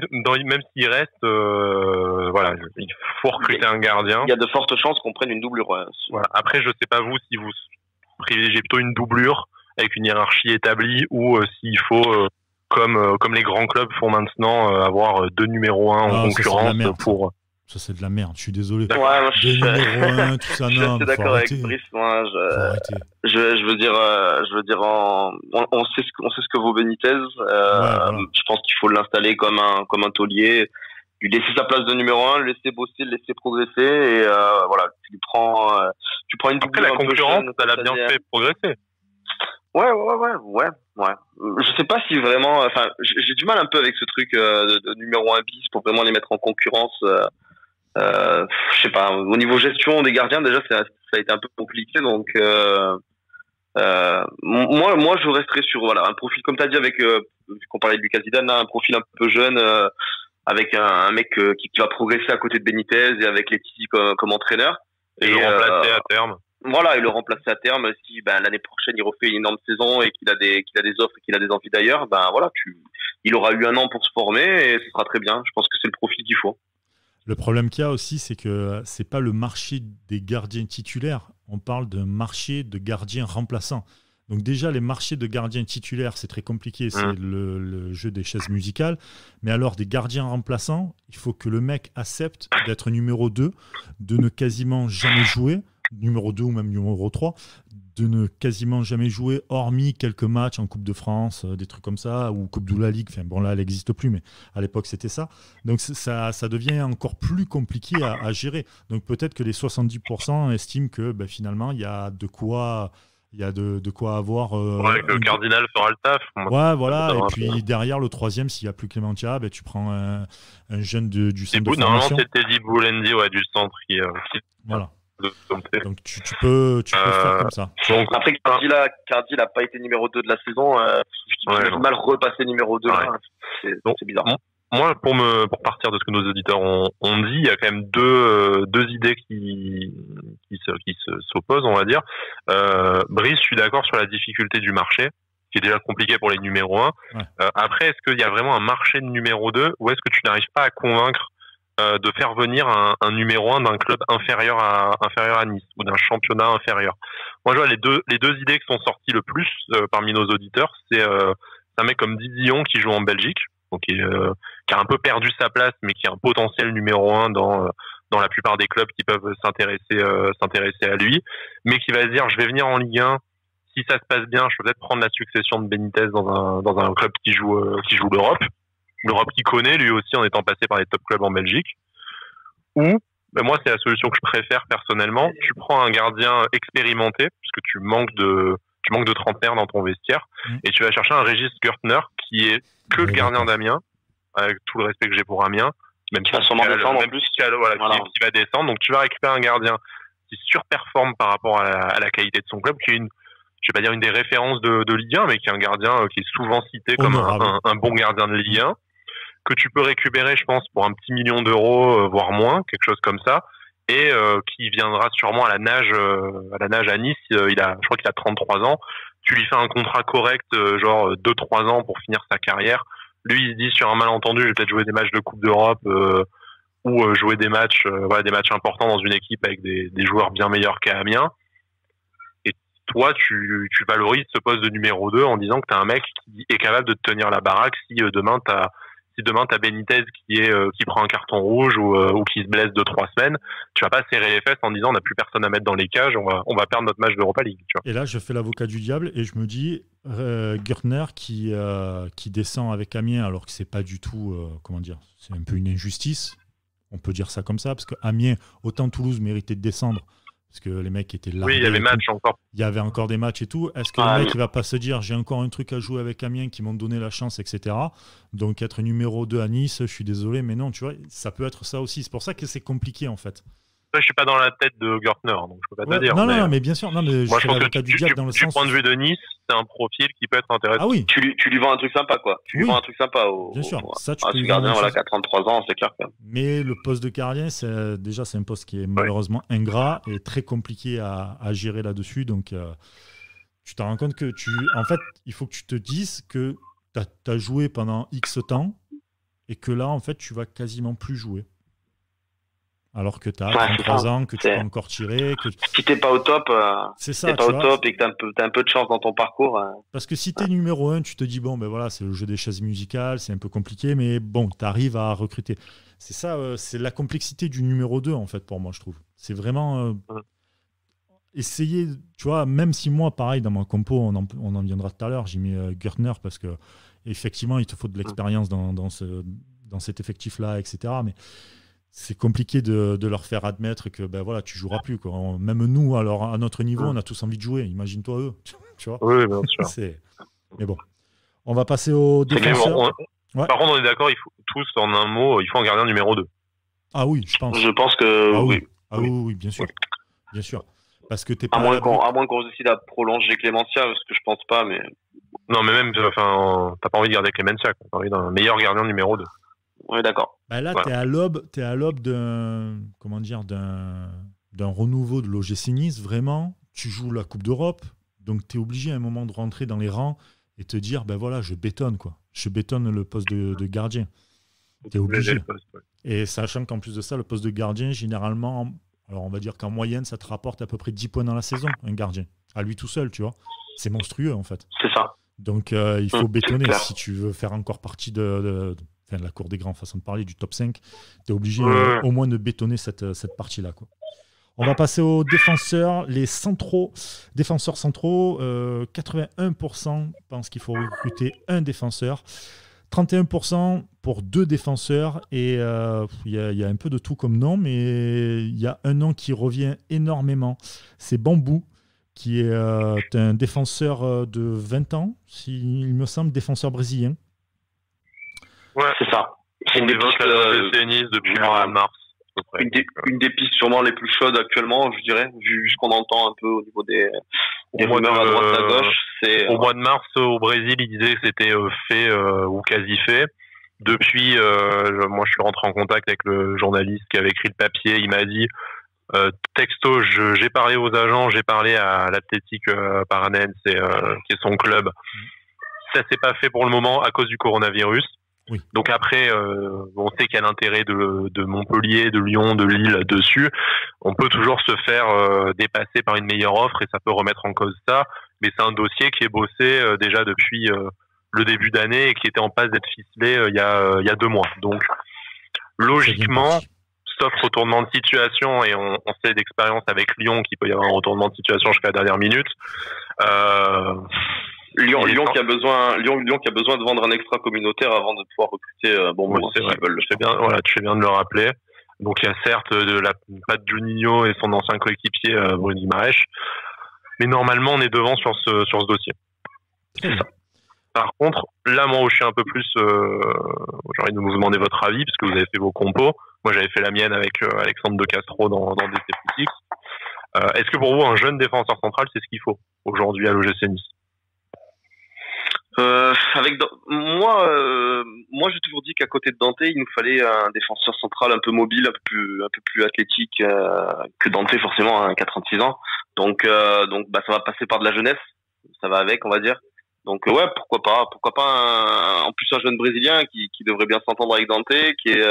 s'il reste, voilà, il faut recruter un gardien. Il y a de fortes chances qu'on prenne une doublure. Ouais. Voilà. Après, je sais pas vous si vous privilégiez plutôt une doublure avec une hiérarchie établie ou s'il faut, comme les grands clubs font maintenant, avoir 2 numéros 1 en concurrence pour. Ça, c'est de la merde, je suis désolé. Ouais, moi, numéro 1, tout ça, non. Je suis d'accord avec Brice. Moi, je veux dire, on sait ce que vaut Benitez. Voilà. Je pense qu'il faut l'installer comme un taulier, lui laisser sa place de numéro 1, le laisser bosser, le laisser progresser, et voilà, tu prends une doublure. Après, la concurrence, ça l'a bien fait progresser. Ouais. Je sais pas si vraiment, enfin, j'ai du mal un peu avec ce truc de numéro 1 bis pour vraiment les mettre en concurrence. Je sais pas, au niveau gestion des gardiens, déjà, ça a été un peu compliqué, donc moi, je resterai sur un profil, comme tu as dit, avec, qu'on parlait de Lucas Zidane, un profil un peu jeune, avec un mec qui va progresser à côté de Benitez et avec Letizia comme entraîneur. Et le remplacer à terme. Voilà, et le remplacer à terme si l'année prochaine il refait une énorme saison et qu'il a des offres et qu'il a des envies d'ailleurs, voilà, il aura eu 1 an pour se former et ce sera très bien. Je pense que c'est le profil qu'il faut. Le problème qu'il y a aussi, c'est que c'est pas le marché des gardiens titulaires, on parle d'un marché de gardiens remplaçants. Donc déjà, les marchés de gardiens titulaires, c'est très compliqué, c'est le jeu des chaises musicales. Mais alors, des gardiens remplaçants, il faut que le mec accepte d'être numéro 2, de ne quasiment jamais jouer, numéro 2 ou même numéro 3, de ne quasiment jamais jouer, hormis quelques matchs en Coupe de France, des trucs comme ça, ou Coupe de la Ligue. Enfin, bon, là, elle n'existe plus, mais à l'époque, c'était ça. Donc, ça devient encore plus compliqué à gérer. Donc, peut-être que les 70% estiment que finalement, il y a de quoi avoir. Le Cardinal fera le taf. Ouais, voilà. Et puis derrière, le troisième, s'il n'y a plus Clémentia, tu prends un jeune du centre de formation. Normalement, c'était Teddy Boulendi, du centre qui. Voilà. Donc tu peux faire comme ça. Donc, après, Cardi n'a pas été numéro 2 de la saison. J'ai du mal repasser numéro 2. Ouais. C'est bizarre. Moi, pour partir de ce que nos auditeurs ont dit, il y a quand même deux idées qui s'opposent, on va dire. Brice, je suis d'accord sur la difficulté du marché, qui est déjà compliqué pour les numéros 1. Ouais. Après, est-ce qu'il y a vraiment un marché de numéro 2 ou est-ce que tu n'arrives pas à convaincre de faire venir un numéro 1 d'un club inférieur à Nice ou d'un championnat inférieur? Moi, je vois les deux idées qui sont sorties le plus parmi nos auditeurs, c'est un mec comme Didion qui joue en Belgique, donc qui a un peu perdu sa place, mais qui a un potentiel numéro 1 dans la plupart des clubs qui peuvent s'intéresser à lui, mais qui va se dire je vais venir en Ligue 1, si ça se passe bien, je peux peut-être prendre la succession de Benitez dans un club qui joue l'Europe qu'il connaît lui aussi en étant passé par les top clubs en Belgique. Ou moi c'est la solution que je préfère personnellement, tu prends un gardien expérimenté puisque tu manques de trentenaires dans ton vestiaire et tu vas chercher un Régis Gürtner qui est que le gardien d'Amiens, avec tout le respect que j'ai pour Amiens, même qui va sûrement descendre en plus, qui va descendre. Donc tu vas récupérer un gardien qui surperforme par rapport à la qualité de son club, qui est je vais pas dire une des références de Ligue 1, mais qui est un gardien qui est souvent cité comme un bon gardien de Ligue 1, que tu peux récupérer, je pense, pour un petit 1 million d'euros, voire moins, quelque chose comme ça, et qui viendra sûrement à la nage à Nice. Je crois qu'il a 33 ans. Tu lui fais un contrat correct, genre 2-3 ans pour finir sa carrière. Lui, il se dit sur un malentendu, je vais peut-être jouer des matchs de Coupe d'Europe ou jouer des matchs importants dans une équipe avec des joueurs bien meilleurs qu'à Amiens. Et toi, tu valorises ce poste de numéro 2 en disant que tu as un mec qui est capable de te tenir la baraque si demain t'as Benitez qui prend un carton rouge ou qui se blesse 2-3 semaines, tu vas pas serrer les fesses en disant on n'a plus personne à mettre dans les cages, on va perdre notre match d'Europa League. Tu vois. Et là, je fais l'avocat du diable et je me dis Gürtner qui descend avec Amiens alors que c'est pas du tout c'est un peu une injustice. On peut dire ça comme ça parce que Amiens, autant Toulouse méritait de descendre. Parce que les mecs étaient là. Oui, il y avait match encore. Il y avait encore des matchs et tout. Est-ce que le mec il va pas se dire j'ai encore un truc à jouer avec Amiens qui m'ont donné la chance, etc. Donc être numéro 2 à Nice, je suis désolé, mais non, tu vois, ça peut être ça aussi. C'est pour ça que c'est compliqué en fait. Après, je suis pas dans la tête de Gertner, donc je peux pas te dire. Non, mais bien sûr. Non, mais moi, je pense que du point de vue de Nice, c'est un profil qui peut être intéressant. Ah oui. Tu lui vends un truc sympa, quoi. Tu lui vends un truc sympa bien sûr. Ça, tu peux gardien, voilà, qui a 33 ans, c'est clair. Mais le poste de gardien, c'est un poste qui est malheureusement ingrat et très compliqué à gérer là-dessus. Donc, tu te rends compte que en fait, il faut que tu te dises que tu as joué pendant X temps et que là, en fait, tu vas quasiment plus jouer. Alors que tu as 33 ans, que tu peux encore tirer. Si tu n'es pas au top, c'est ça, pas au top et que tu as un peu de chance dans ton parcours. Parce que si tu es numéro 1, tu te dis, bon, ben voilà, c'est le jeu des chaises musicales, c'est un peu compliqué, mais bon, tu arrives à recruter. C'est ça, c'est la complexité du numéro 2, en fait, pour moi, je trouve. C'est vraiment essayer, tu vois, même si moi, pareil, dans mon compo, on en viendra tout à l'heure, j'ai mis Gertner parce que effectivement, il te faut de l'expérience dans cet effectif-là, etc. Mais c'est compliqué de leur faire admettre que ben voilà, tu joueras plus, quoi. Même nous, alors à notre niveau, on a tous envie de jouer. Imagine-toi eux, tu vois. Oui, bien sûr. Mais bon, on va passer aux défenseurs. Par contre, on est d'accord, il faut tous en un mot, il faut un gardien numéro 2. Ah oui, je pense. Je pense que oui, bien sûr, bien sûr. Parce que t'es pas à moins qu'on décide à prolonger Clémentia, parce que je pense pas, mais. Non, mais même, enfin, t'as pas envie de garder Clémentia, t'as envie d'un meilleur gardien numéro 2. Oui, d'accord. Bah là, t'es à l'aube d'un renouveau de l'OGC Nice, vraiment. Tu joues la Coupe d'Europe, donc t'es obligé à un moment de rentrer dans les rangs et te dire, ben voilà, je bétonne, quoi. Je bétonne le poste de gardien. T'es obligé. Et sachant qu'en plus de ça, le poste de gardien, généralement, alors on va dire qu'en moyenne, ça te rapporte à peu près 10 points dans la saison, un gardien. À lui tout seul, tu vois. C'est monstrueux, en fait. C'est ça. Donc, il faut bétonner. Si tu veux faire encore partie de la cour des grands, façon de parler, du top 5, tu es obligé au moins de bétonner cette partie-là, quoi. On va passer aux défenseurs. Les défenseurs centraux, 81% pensent qu'il faut recruter un défenseur, 31% pour 2 défenseurs. Et il y a un peu de tout comme nom, mais il y a un nom qui revient énormément. C'est Bambou, qui est un défenseur de 20 ans, il me semble, défenseur brésilien. Ouais, c'est ça. C'est une des pistes Nice depuis le mois de mars. Une des pistes sûrement les plus chaudes actuellement, je dirais, vu ce qu'on entend un peu au niveau des rumeurs à droite à gauche. Au mois de mars, au Brésil, ils disaient que c'était fait ou quasi fait. Depuis, moi, je suis rentré en contact avec le journaliste qui avait écrit le papier. Il m'a dit, texto, j'ai parlé aux agents, j'ai parlé à l'Athletic Paranaense, qui est son club. Ça s'est pas fait pour le moment à cause du coronavirus. Oui. Donc après, on sait qu'il y a l'intérêt de Montpellier, de Lyon, de Lille dessus. On peut toujours se faire dépasser par une meilleure offre et ça peut remettre en cause ça. Mais c'est un dossier qui est bossé déjà depuis le début d'année et qui était en passe d'être ficelé il y a 2 mois. Donc logiquement, sauf retournement de situation, et on sait d'expérience avec Lyon qu'il peut y avoir un retournement de situation jusqu'à la dernière minute. Lyon qui a besoin de vendre un extra communautaire avant de pouvoir recruter. C'est vrai. Tu fais bien de le rappeler. Donc il y a certes pas de Juninho et son ancien coéquipier Bruno Guimaraes, mais normalement on est devant sur ce dossier. C'est ça. Par contre, là moi où je suis un peu plus, j'ai envie de vous demander votre avis parce que vous avez fait vos compos. Moi j'avais fait la mienne avec Alexandre De Castro dans DC Politics. Est-ce que pour vous un jeune défenseur central c'est ce qu'il faut aujourd'hui à l'OGC Nice? Moi j'ai toujours dit qu'à côté de Dante il nous fallait un défenseur central un peu mobile, un peu plus athlétique que Dante forcément à 36 ans. Donc ça va passer par de la jeunesse, ça va avec, on va dire. Donc pourquoi pas en plus un jeune brésilien qui devrait bien s'entendre avec Dante, qui est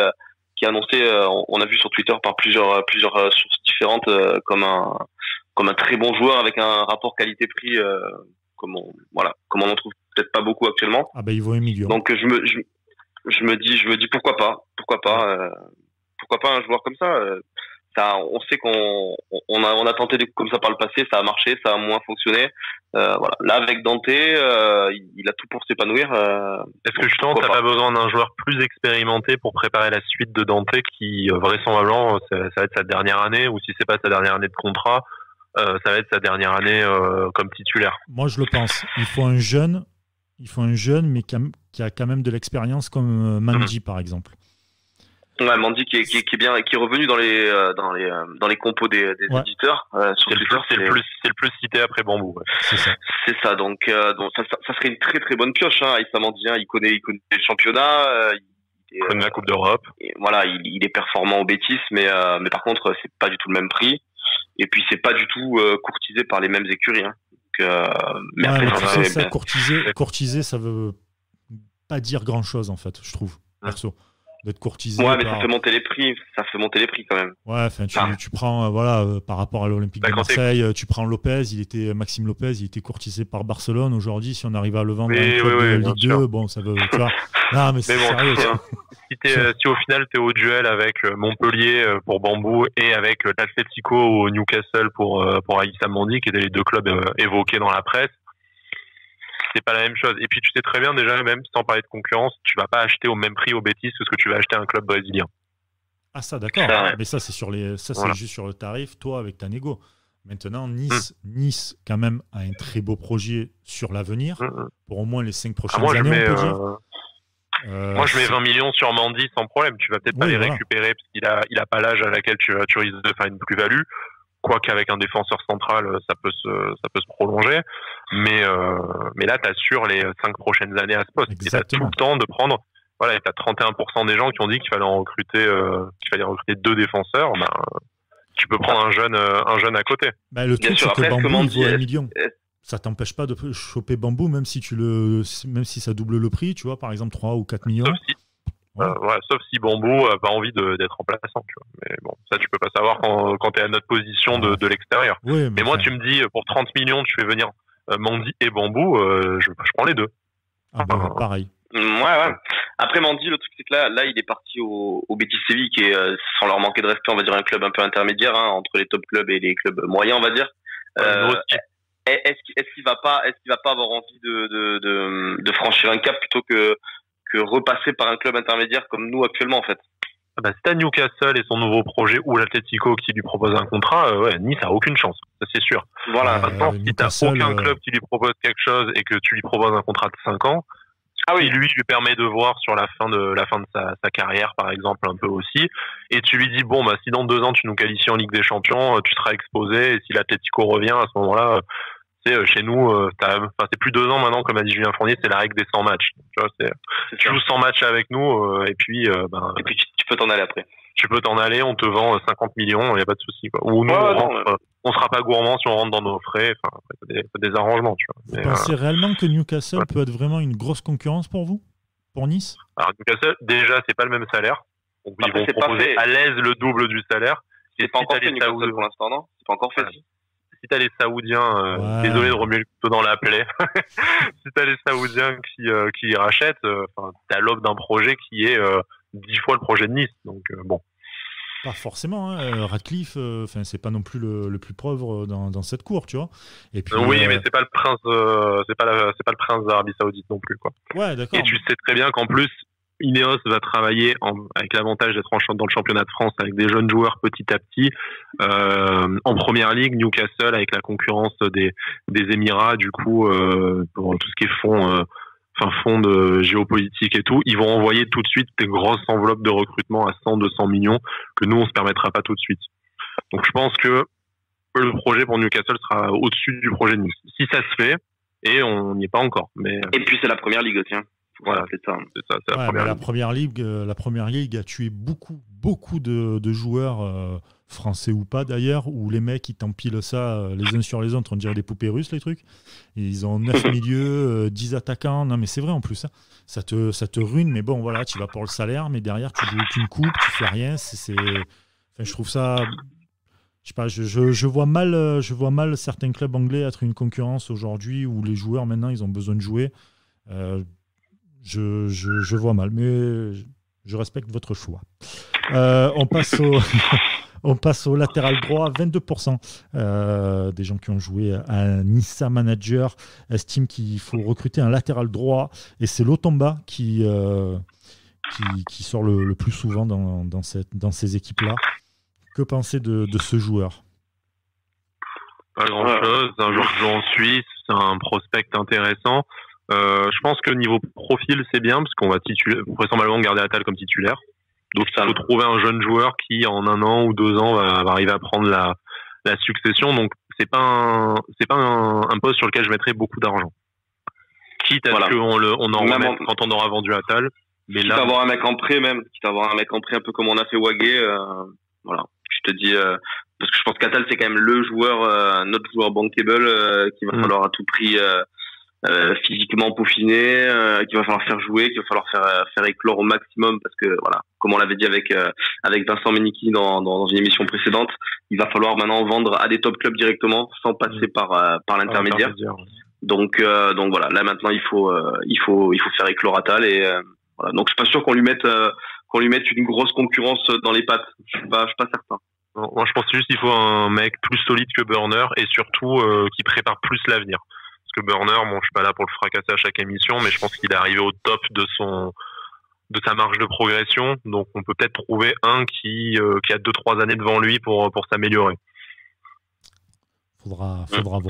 annoncé, on a vu sur Twitter par plusieurs sources différentes comme un très bon joueur avec un rapport qualité-prix comme on en trouve peut-être pas beaucoup actuellement. Ah il vaut 1 million. Donc je me dis pourquoi pas un joueur comme ça. Ça, on sait qu'on a tenté comme ça par le passé, ça a marché, ça a moins fonctionné. Voilà. Là avec Dante, il a tout pour s'épanouir. Est-ce que justement t'as pas besoin d'un joueur plus expérimenté pour préparer la suite de Dante qui vraisemblablement ça va être sa dernière année, ou si c'est pas sa dernière année de contrat, ça va être sa dernière année comme titulaire? Moi je le pense. Il faut un jeune mais qui a quand même de l'expérience comme Manji par exemple. Ouais, Mandy qui est bien, qui est revenu dans les compos des éditeurs. C'est le plus cité après Bambou. Ouais. C'est ça. Donc ça serait une très très bonne pioche. Aïssa Mandy, il connaît le championnat. Il connaît la Coupe d'Europe. Et voilà, il est performant au Betis, mais par contre c'est pas du tout le même prix. Et puis c'est pas du tout courtisé par les mêmes écuries. Mais après, ça, courtiser, ça veut pas dire grand chose en fait, je trouve, perso. D'être courtisé. Ouais, mais ça fait monter les prix. Ça fait monter les prix quand même. Ouais, enfin, tu prends, par rapport à l'Olympique de Marseille, tu prends Lopez, Maxime Lopez, il était courtisé par Barcelone. Aujourd'hui, si on arrive à le vendre dans le club de Ligue 2, bon, ça veut, tu vois. Non, mais c'est sérieux. Si au final t'es au duel avec Montpellier pour Bambou et avec l'Atlético ou Newcastle pour Aïssa Mandy, qui étaient les deux clubs évoqués dans la presse, c'est pas la même chose. Et puis tu sais très bien déjà, même sans parler de concurrence, tu vas pas acheter au même prix au Betis que ce que tu vas acheter à un club brésilien. Ah ça d'accord, mais ça c'est c'est juste sur le tarif, toi avec ta négo. Maintenant Nice quand même a un très beau projet sur l'avenir pour au moins les 5 prochaines années, on peut dire. Moi je mets 20 millions sur Mandy sans problème, tu vas peut-être pas les récupérer parce qu'il a pas l'âge à laquelle tu risques de faire une plus-value. Quoi qu'avec un défenseur central, ça peut se prolonger. Mais là, tu assures les 5 prochaines années à ce poste. Et tu as tout le temps de prendre. Voilà, tu as 31% des gens qui ont dit qu'il fallait recruter 2 défenseurs. Ben, tu peux prendre un jeune à côté. Bah, le truc, c'est que Bambou, il vaut 1 million. Ça t'empêche pas de choper Bambou, même si ça double le prix, tu vois, par exemple 3 ou 4 millions. Sauf si Bambou a pas envie d'être remplaçant, tu vois. Mais bon, ça tu peux pas savoir quand tu es à notre position de l'extérieur. Oui, mais moi tu me dis pour 30 millions tu fais venir Mandy et Bambou, je prends les deux. Pareil. Ouais. Après Mandy, le truc c'est que là il est parti au Betis Séville qui est sans leur manquer de respect, on va dire un club un peu intermédiaire entre les top clubs et les clubs moyens, on va dire. Est-ce qu'il va pas avoir envie de franchir un cap plutôt que repasser par un club intermédiaire comme nous actuellement en fait? Si t'as Newcastle et son nouveau projet ou l'Atlético qui lui propose un contrat, Nice a aucune chance, ça c'est sûr. Voilà. Maintenant, si t'as aucun club qui lui propose quelque chose et que tu lui proposes un contrat de 5 ans, qui lui permet de voir sur la fin de sa carrière par exemple un peu aussi, et tu lui dis si dans 2 ans tu nous qualifies en Ligue des Champions, tu seras exposé, et si l'Atlético revient à ce moment-là, chez nous, c'est plus 2 ans maintenant, comme a dit Julien Fournier, c'est la règle des 100 matchs. Tu vois, tu joues 100 matchs avec nous, et puis tu peux t'en aller après. Tu peux t'en aller, on te vend 50 millions, il n'y a pas de souci, quoi. Ou nous, on sera pas gourmand si on rentre dans nos frais, c'est des arrangements, tu vois. Vous pensez réellement que Newcastle peut être vraiment une grosse concurrence pour vous? Pour Nice? Alors, Newcastle, déjà, c'est pas le même salaire. Donc, ils vont proposer à l'aise le double du salaire. C'est pas encore fait Newcastle pour l'instant, non? C'est pas encore fait, si. Si t'as les Saoudiens, désolé de remuer le couteau dans la plaie, si t'as les Saoudiens qui rachètent, t'as l'aube d'un projet qui est 10 fois le projet de Nice. Donc bon. Pas forcément, Radcliffe, c'est pas non plus le plus pauvre dans cette cour, tu vois. Et puis, mais c'est pas le prince, c'est pas le prince d'Arabie Saoudite non plus, quoi. Ouais, d'accord. Et tu sais très bien qu'en plus, Ineos va travailler avec l'avantage d'être dans le championnat de France avec des jeunes joueurs petit à petit. En première ligue, Newcastle avec la concurrence des Émirats, du coup, pour tout ce qui est fonds de géopolitique et tout, ils vont envoyer tout de suite des grosses enveloppes de recrutement à 100-200 millions que nous, on se permettra pas tout de suite. Donc je pense que le projet pour Newcastle sera au-dessus du projet de Nice. Si ça se fait, et on n'y est pas encore. Et puis c'est la première ligue aussi, Voilà, c'est ça. C'est la première ligue a tué beaucoup de joueurs français ou pas d'ailleurs, où les mecs ils t'empilent ça les uns sur les autres, on dirait des poupées russes les trucs. Et ils ont 9 milieux, 10 attaquants. Non mais c'est vrai en plus, ça te ruine. Mais bon voilà, tu vas pour le salaire, mais derrière tu joues aucune coupe, tu fais rien. Je trouve ça. Je sais pas, je vois mal certains clubs anglais être une concurrence aujourd'hui où les joueurs maintenant ils ont besoin de jouer. Je vois mal, mais je respecte votre choix. On passe au latéral droit. 22% des gens qui ont joué à Nissa Manager estiment qu'il faut recruter un latéral droit, et c'est Lotomba qui sort le plus souvent dans ces équipes-là. Que penser de ce joueur? Pas grand-chose. Un joueur qui joue en Suisse, c'est un prospect intéressant. Je pense que niveau profil, c'est bien parce qu'on va vraisemblablement garder Attal comme titulaire. Donc il faut trouver un jeune joueur qui en 1 an ou 2 ans va arriver à prendre la succession. Donc c'est pas un poste sur lequel je mettrais beaucoup d'argent. Quitte à ce qu'on en remette quand on aura vendu Attal. Mais quitte à avoir un mec en prêt un peu comme on a fait Wagué, voilà. Je te dis parce que je pense qu'Attal c'est quand même le joueur, notre joueur bankable qu'il va falloir à tout prix physiquement peaufiner, qu'il va falloir faire jouer, qu'il va falloir faire éclore au maximum parce que voilà, comme on l'avait dit avec Vincent Meniki dans une émission précédente, il va falloir maintenant vendre à des top clubs directement sans passer par l'intermédiaire. Donc voilà, là maintenant il faut faire éclore Attal et voilà. Donc je suis pas sûr qu'on lui mette une grosse concurrence dans les pattes. Je suis pas certain. Non, moi je pense juste qu'il faut un mec plus solide que Burner et surtout qui prépare plus l'avenir. Parce que Burner, bon, je suis pas là pour le fracasser à chaque émission, mais je pense qu'il est arrivé au top de sa marge de progression. Donc on peut peut-être trouver un qui a 2-3 années devant lui pour s'améliorer. Faudra voir.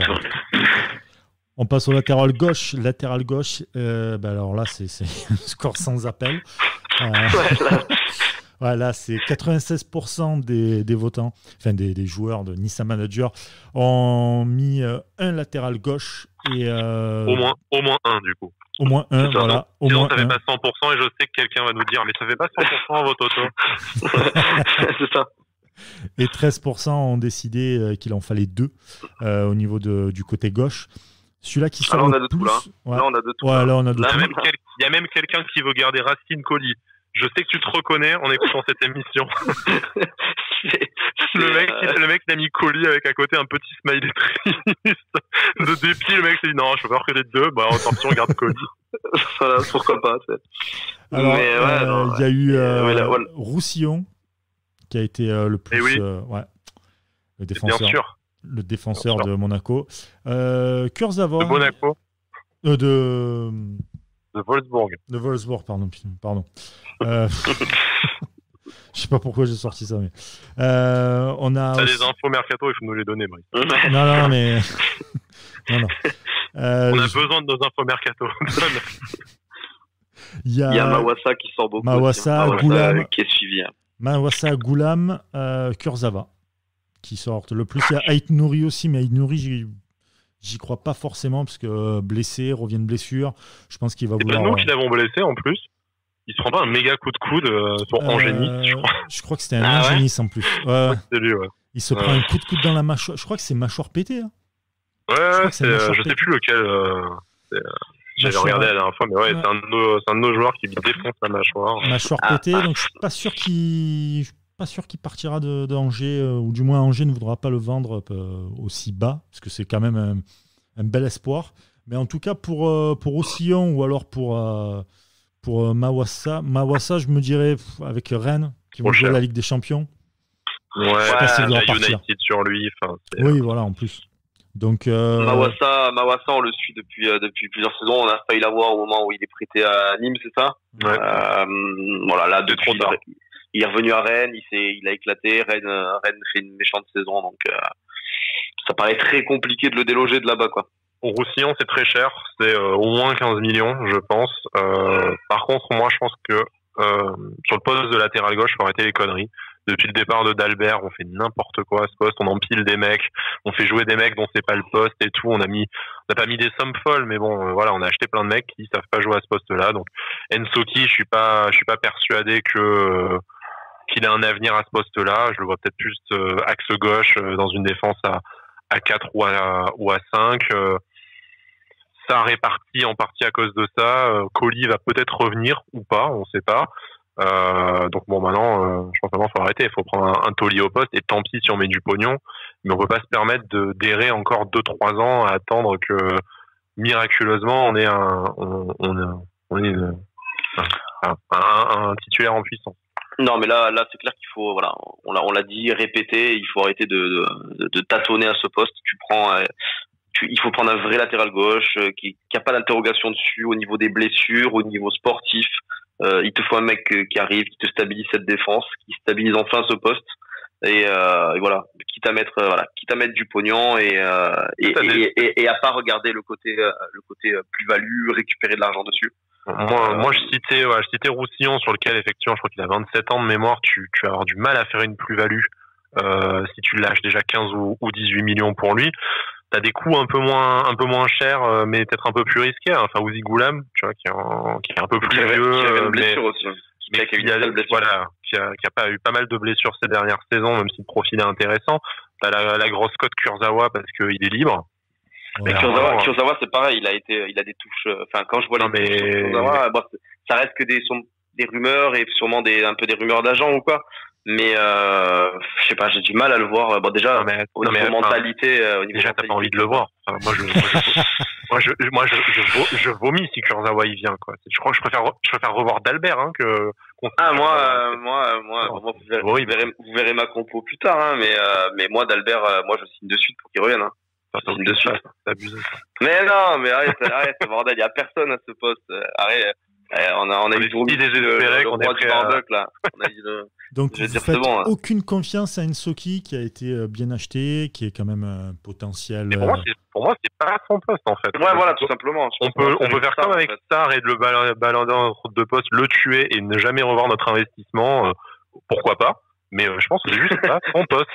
On passe au latéral gauche. Alors là, c'est un score sans appel. Là, c'est 96% des votants, enfin des joueurs de Nissan Manager ont mis un latéral gauche et au moins un du coup. Au moins un, ça, voilà. Au moins ça fait pas 100% et je sais que quelqu'un va nous dire mais ça fait pas 100% votre auto. C'est ça. Et 13% ont décidé qu'il en fallait 2 au niveau du côté gauche. Celui-là qui sort le plus. Là, on a de tout. Là, on a de tout. Il y a même quelqu'un qui veut garder Racine Colli. Je sais que tu te reconnais en écoutant cette émission. Le mec il a mis Colli avec à côté un petit smiley triste de dépit. Le mec s'est dit non, je peux pas reconnaître 2. Bah attention, regarde Colli. Voilà, pourquoi pas. Alors, il y a eu Roussillon qui a été le plus. Le défenseur. Bien sûr. Le défenseur de Monaco. Kurzawa. De Monaco. De Wolfsburg. De Wolfsburg, pardon. Je sais pas pourquoi j'ai sorti ça, mais on a. T'as des infos mercato, il faut nous les donner, Brice. Non, mais non. On a besoin de nos infos mercato. Il y a Mawassa qui sort beaucoup. Mawassa, Goulam, qui est suivi. Mawassa, Goulam, Kurzawa qui sortent le plus. Il y a Ait Nouri aussi, mais Ait Nouri, j'y crois pas forcément parce que blessé, revient de blessure. Je pense qu'il va vouloir. C'est nous qui l'avons blessé en plus. Il se prend pas un méga coup de coude sur Angénis, je crois. Je crois que c'était un Angénis en plus. Ouais. C'est lui, ouais. Il se prend un coup de coude dans la mâchoire. Je crois que c'est mâchoire pétée. Hein. Ouais, je sais plus lequel. J'avais regardé la dernière fois, mais c'est un de nos joueurs qui lui défonce la mâchoire. Mâchoire pétée, donc je suis pas sûr qu'il partira de Angers, ou du moins Angers ne voudra pas le vendre aussi bas, parce que c'est quand même un bel espoir. Mais en tout cas, pour Roussillon ou alors pour Mawassa, je me dirais avec Rennes, qui vont jouer la Ligue des Champions. Ouais, il y a United sur lui. Oui, voilà, en plus. Donc Mawassa, on le suit depuis plusieurs saisons. On a failli l'avoir au moment où il est prêté à Nîmes, c'est ça? Ouais. Voilà, là depuis il est revenu à Rennes, il a éclaté. Rennes fait une méchante saison, donc ça paraît très compliqué de le déloger de là-bas, quoi. Au Roussillon, c'est très cher, c'est au moins 15 millions, je pense. Par contre, moi, je pense que sur le poste de latéral gauche, il faut arrêter les conneries. Depuis le départ de Dalbert, on fait n'importe quoi à ce poste, on empile des mecs, on fait jouer des mecs dont c'est pas le poste et tout. On n'a pas mis des sommes folles, mais bon, voilà, on a acheté plein de mecs qui savent pas jouer à ce poste-là. Donc Nsoki, je suis pas persuadé qu'il a un avenir à ce poste-là. Je le vois peut-être plus axe gauche dans une défense à 4 ou à 5. Ça a réparti en partie à cause de ça. Colli va peut-être revenir ou pas, on sait pas. Donc bon, maintenant, je pense qu'il faut arrêter. Il faut prendre un taulier au poste et tant pis si on met du pognon. Mais on peut pas se permettre d'errer encore 2-3 ans à attendre que miraculeusement on ait un titulaire en puissance. Non, mais là, c'est clair qu'il faut, voilà, on l'a dit, répéter, il faut arrêter de tâtonner à ce poste. Il faut prendre un vrai latéral gauche qui a pas d'interrogation dessus au niveau des blessures, au niveau sportif. Il te faut un mec qui arrive, qui te stabilise cette défense, qui stabilise enfin ce poste. Et voilà, quitte à mettre du pognon et à pas regarder le côté plus-value, récupérer de l'argent dessus. Moi, je citais Roussillon, sur lequel, effectivement, je crois qu'il a 27 ans de mémoire. Tu vas avoir du mal à faire une plus-value si tu lâches déjà 15 ou 18 millions pour lui. T'as des coûts un peu moins chers, mais peut-être un peu plus risqués. Hein. Enfin, Ouzi Goulam, tu vois, qui est un peu plus vieux. Qui avait une blessure aussi. Qui a pas eu pas mal de blessures ces dernières saisons, même si le profil est intéressant. T'as la grosse cote Kurzawa parce qu'il est libre. Mais Kurzawa, c'est pareil, il a des touches. Enfin, quand je vois les touches sur Kurzawa, ça reste que des rumeurs et sûrement un peu des rumeurs d'agents ou quoi. Mais je sais pas, j'ai du mal à le voir. Bon, déjà, au niveau mentalité, déjà t'as pas envie de le voir. Enfin, je vomis si Kurzawa il vient, quoi. Je crois que je préfère revoir d'Albert, hein, que. Vous verrez ma compo plus tard, hein, mais moi d'Albert, moi je signe de suite pour qu'il revienne. Hein. De suite. C'est abusé. Mais non, mais arrête, bordel, il y a personne à ce poste. Arrête. On a eu le roi du Barbuck, là. Donc, vous faites aucune confiance à Ensoki, qui a été bien acheté, qui est quand même un potentiel. Mais pour moi, c'est pas son poste, en fait. Ouais, voilà, tout simplement. On peut faire comme avec Sarr et de le balader entre deux postes, le tuer et ne jamais revoir notre investissement. Pourquoi pas? Mais je pense que c'est juste pas son poste.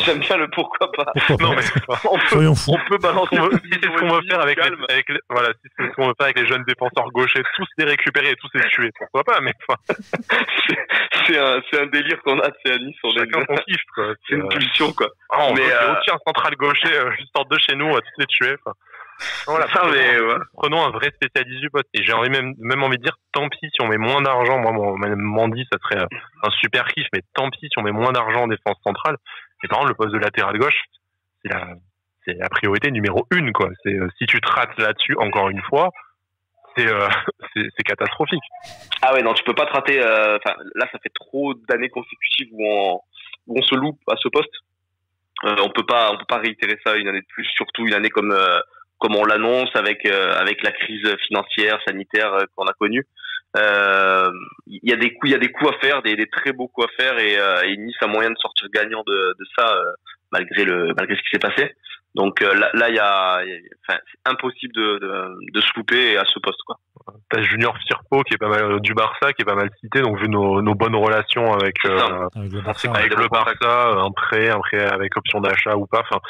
J'aime bien le pourquoi pas. Non, mais on peut balancer. Si c'est ce qu'on veut faire avec les jeunes défenseurs gauchers, tous les récupérer et tous les tuer, pourquoi pas? Mais c'est un délire qu'on a à Nice. Chacun son kiff, quoi. C'est une pulsion, quoi. On veut aussi un central gaucher juste hors de chez nous à tous les tuer. Voilà, prenons un vrai spécialiste du poste. Et j'ai même envie de dire, tant pis si on met moins d'argent. Moi, Mandy, ça serait un super kiff, mais tant pis si on met moins d'argent en défense centrale. Et par contre, le poste de latéral gauche, c'est la priorité numéro 1, quoi. Si tu te rates là-dessus, encore une fois, c'est catastrophique. Ah ouais, non, tu peux pas te rater. Là, ça fait trop d'années consécutives où on se loupe à ce poste. On peut pas réitérer ça une année de plus, surtout une année comme on l'annonce avec la crise financière, sanitaire qu'on a connue. Il y a des coups à faire, des très beaux coups à faire, et Nice a moyen de sortir gagnant de ça, malgré ce qui s'est passé. Donc là c'est impossible de se louper à ce poste, quoi. T'as Junior Firpo qui est pas mal du Barça, qui est pas mal cité, donc vu nos bonnes relations avec le Barça, un prêt avec option d'achat ou pas. Enfin,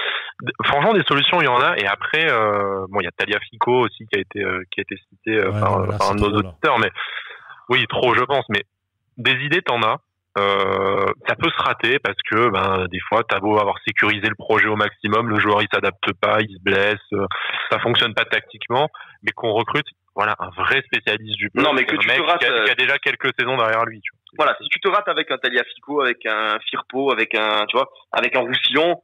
franchement, des solutions il y en a. Et après, il y a Tagliafico aussi qui a été cité par un de nos auditeurs, mais oui, trop je pense. Mais des idées t'en as. Ça peut se rater parce que des fois t'as beau avoir sécurisé le projet au maximum, le joueur il s'adapte pas, il se blesse, ça fonctionne pas tactiquement, mais qu'on recrute un vrai spécialiste du poste, mais que tu te rates, qui a déjà quelques saisons derrière lui, tu vois. Voilà, si tu te rates avec un Tagliafico, avec un Firpo, avec un Roussillon,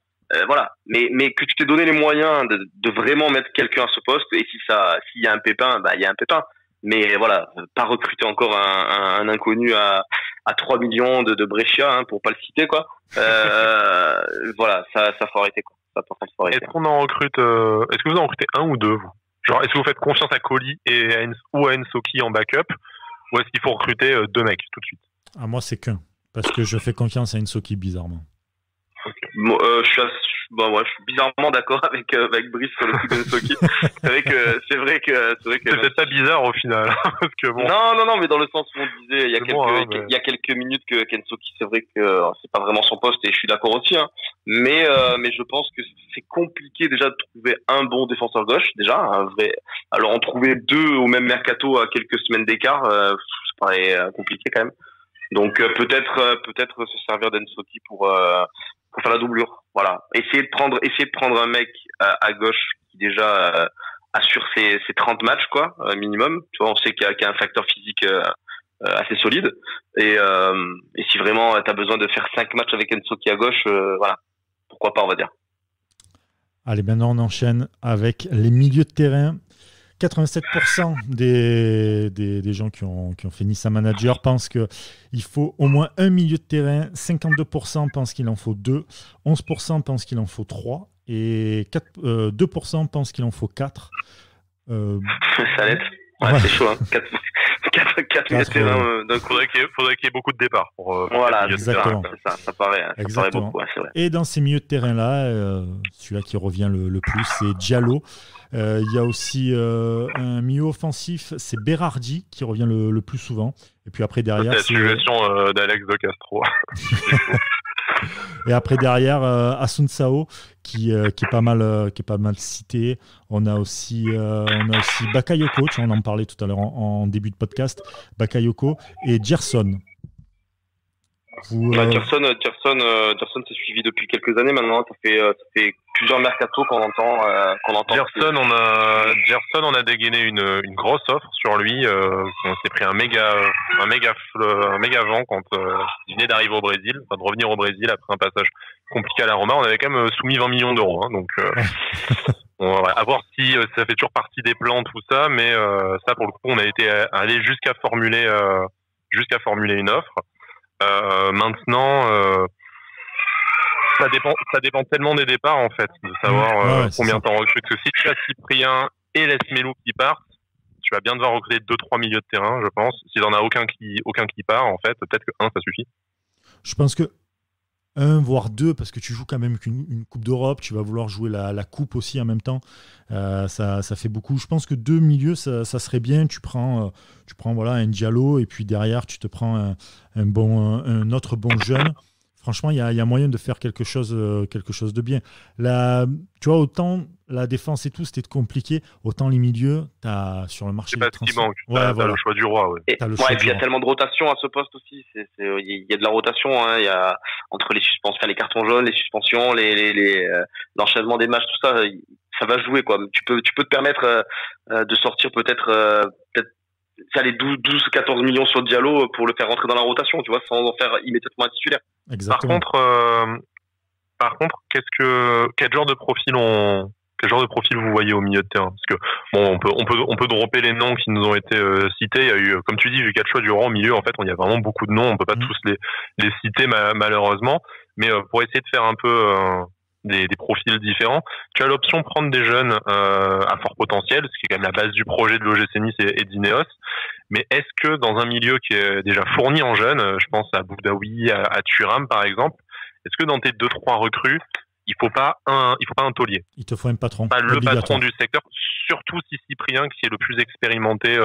mais que tu t'es donné les moyens de vraiment mettre quelqu'un à ce poste, et s'il y a un pépin, il y a un pépin. Mais voilà, pas recruter encore un inconnu à 3 millions de Brescia, hein, pour pas le citer, quoi. Voilà, ça faut arrêter, quoi. Est-ce qu'on en recrute, est-ce que vous en recrutez un ou deux, vous? Genre, est-ce que vous faites confiance à Colli ou à Ensoki en backup, ou est-ce qu'il faut recruter deux mecs tout de suite? Moi, c'est qu'un. Parce que je fais confiance à Ensoki, bizarrement. Okay. Je suis bizarrement d'accord avec Brice sur le coup d'Ensoki. C'est vrai que c'est peut-être pas bizarre au final. Parce que bon. Non, mais dans le sens où on disait il y a quelques minutes qu'Ensoki, c'est vrai que c'est pas vraiment son poste, et je suis d'accord aussi, hein. Mais je pense que c'est compliqué déjà de trouver un bon défenseur gauche, déjà, un vrai. Alors en trouver deux au même mercato à quelques semaines d'écart, ça paraît compliqué quand même. Donc peut-être se servir d'Ensoki pour faire la doublure. Voilà. Essayer de prendre un mec à gauche qui déjà assure ses 30 matchs, quoi, minimum. Tu vois, on sait qu'il y a un facteur physique assez solide. Et si vraiment t'as besoin de faire 5 matchs avec Ensoki à gauche, voilà. Pourquoi pas, on va dire. Allez, maintenant on enchaîne avec les milieux de terrain. 87% des gens qui ont fait Nice à manager pensent qu'il faut au moins un milieu de terrain, 52% pensent qu'il en faut 2, 11% pensent qu'il en faut 3 et 2% pensent qu'il en faut 4. Ça l'aide. Ouais, c'est chaud, hein. 4 milieux de terrain d'un coup. Faudrait qu'il y ait beaucoup de départs. Voilà, exactement. Ça paraît beaucoup, c'est vrai. Et dans ces milieux de terrain-là, celui-là qui revient le plus, c'est Diallo. Il y a aussi un milieu offensif, c'est Berardi qui revient le plus souvent. Et puis après derrière, c'est la suggestion d'Alex de Castro. Et après derrière, Asuncao qui est pas mal cité. On a aussi Bakayoko, on en parlait tout à l'heure en début de podcast. Bakayoko et Gerson. Gerson s'est suivi depuis quelques années maintenant. Ça fait plusieurs mercatos qu'on entend. Gerson, on a dégainé une grosse offre sur lui. On s'est pris un méga vent quand il venait d'arriver au Brésil, de revenir au Brésil après un passage compliqué à la Roma. On avait quand même soumis 20 millions d'euros. Donc, à voir si ça fait toujours partie des plans, tout ça. Mais ça, pour le coup, on a été allé jusqu'à formuler une offre. Maintenant, ça dépend tellement des départs en fait, de savoir combien t'en recrutes. Parce que si tu as Cyprien et Lesmelou qui partent, tu vas bien devoir recruter 2-3 milieux de terrain, je pense. S'il en a aucun qui part, en fait, peut-être que 1 ça suffit. Je pense que 1 voire 2, parce que tu joues quand même une Coupe d'Europe, tu vas vouloir jouer la Coupe aussi en même temps. Ça fait beaucoup. Je pense que 2 milieux, ça serait bien. Tu prends voilà, un Diallo et puis derrière, tu te prends un autre bon jeune. Franchement, il y a moyen de faire quelque chose de bien. Tu vois, autant la défense et tout, c'était compliqué, autant les milieux, sur le marché des transferts. C'est pas ce qui manque. T'as le choix du roi. Et puis il y a tellement de rotation à ce poste aussi. Il y a de la rotation. Il y a entre les suspensions, les cartons jaunes, les suspensions, l'enchaînement des matchs, tout ça. Ça va jouer quoi. Tu peux te permettre de sortir peut-être les 12-14 millions sur Diallo pour le faire rentrer dans la rotation, tu vois, sans en faire immédiatement un titulaire. Exactement. Par contre, quel genre de profil vous voyez au milieu de terrain? Parce que bon, on peut dropper les noms qui nous ont été cités. Il y a eu, comme tu dis, vu qu'il y a le choix du rang au milieu, en fait, il y a vraiment beaucoup de noms. On peut pas tous les citer malheureusement, mais pour essayer de faire un peu des profils différents, tu as l'option de prendre des jeunes à fort potentiel, ce qui est quand même la base du projet de l'OGC Nice et d'Ineos. Mais est-ce que dans un milieu qui est déjà fourni en jeunes, je pense à Boudaoui, à Thuram par exemple, est-ce que dans tes 2-3 recrues, il faut pas un taulier? Il te faut un patron. Pas le patron du secteur, surtout si Cyprien, qui est le plus expérimenté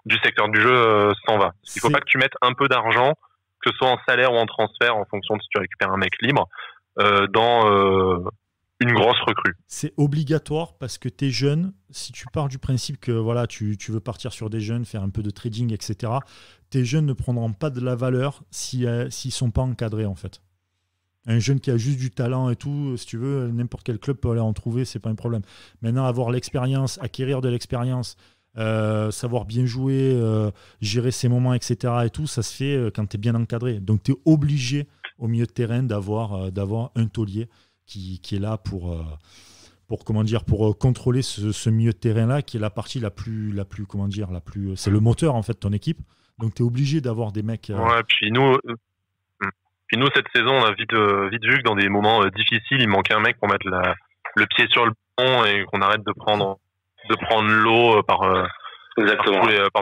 du secteur du jeu, s'en va. Il faut pas que tu mettes un peu d'argent, que ce soit en salaire ou en transfert, en fonction de si tu récupères un mec libre, dans une grosse recrue. C'est obligatoire parce que t'es jeune. Si tu pars du principe que voilà, tu veux partir sur des jeunes, faire un peu de trading, etc., tes jeunes ne prendront pas de la valeur s'ils sont pas encadrés en fait. Un jeune qui a juste du talent et tout, si tu veux, n'importe quel club peut aller en trouver, c'est pas un problème. Maintenant, avoir l'expérience, acquérir de l'expérience, savoir bien jouer, gérer ses moments, etc. et tout, ça se fait quand tu es bien encadré. Donc, tu es obligé au milieu de terrain d'avoir un taulier qui est là pour contrôler ce milieu de terrain-là, qui est la partie la plus c'est le moteur en fait de ton équipe. Donc, tu es obligé d'avoir des mecs... Ouais, puis nous, cette saison, on a vite vu que dans des moments difficiles, il manquait un mec pour mettre le pied sur le pont et qu'on arrête de prendre l'eau par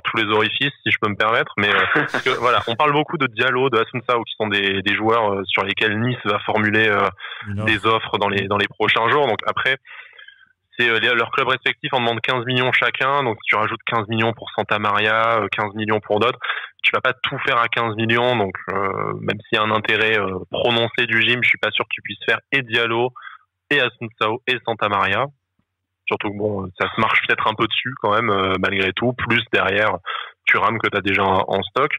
tous les orifices, si je peux me permettre. Mais parce que, voilà, on parle beaucoup de Diallo, de Asuncao, qui sont des joueurs sur lesquels Nice va formuler des offres dans les prochains jours. Donc après, leurs clubs respectifs en demandent 15 millions chacun. Donc tu rajoutes 15 millions pour Santa Maria, 15 millions pour d'autres. Tu vas pas tout faire à 15 millions, donc même s'il y a un intérêt prononcé du gym, je suis pas sûr que tu puisses faire et Diallo, et Asuncao, et Santa Maria. Surtout que bon, ça se marche peut-être un peu dessus quand même, malgré tout. Plus derrière, Thuram que tu as déjà en stock.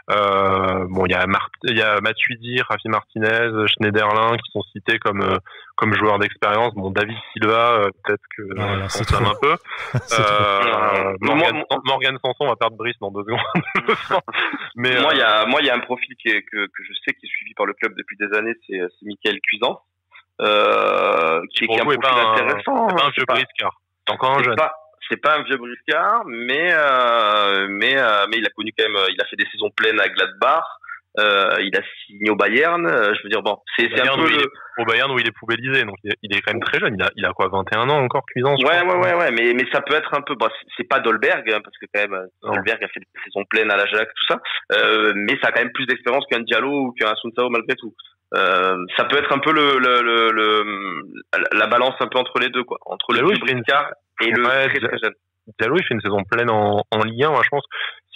Il y a Matuidi, Rafi Martinez, Schneiderlin qui sont cités comme joueurs d'expérience. Bon, David Silva, peut-être que ça sonne un peu. Morgan Sanson va perdre Brice dans 2 secondes. Mais moi, il y a un profil que je sais qui est suivi par le club depuis des années, c'est Mickaël Cuisance. Qui est un profil intéressant. C'est pas un vieux briscard. C'est encore un jeune. C'est pas un vieux briscard, mais il a connu quand même, il a fait des saisons pleines à Gladbach. Il a signé au Bayern. Je veux dire, bon, c'est un peu au Bayern où il est poubellisé, donc il est quand même très jeune. Il a quoi, 21 ans encore, Cuisance? Ouais, mais ça peut être un peu, bon, c'est pas Dolberg, hein, parce que quand même, Dolberg a fait des saisons pleines à l'Ajax, tout ça, mais ça a quand même plus d'expérience qu'un Diallo ou qu'un Assunção malgré tout. Ça peut être un peu la balance un peu entre les deux, quoi, entre le Brinkard et le très jeune. Diallo, il fait une saison pleine en Ligue 1, moi, je pense.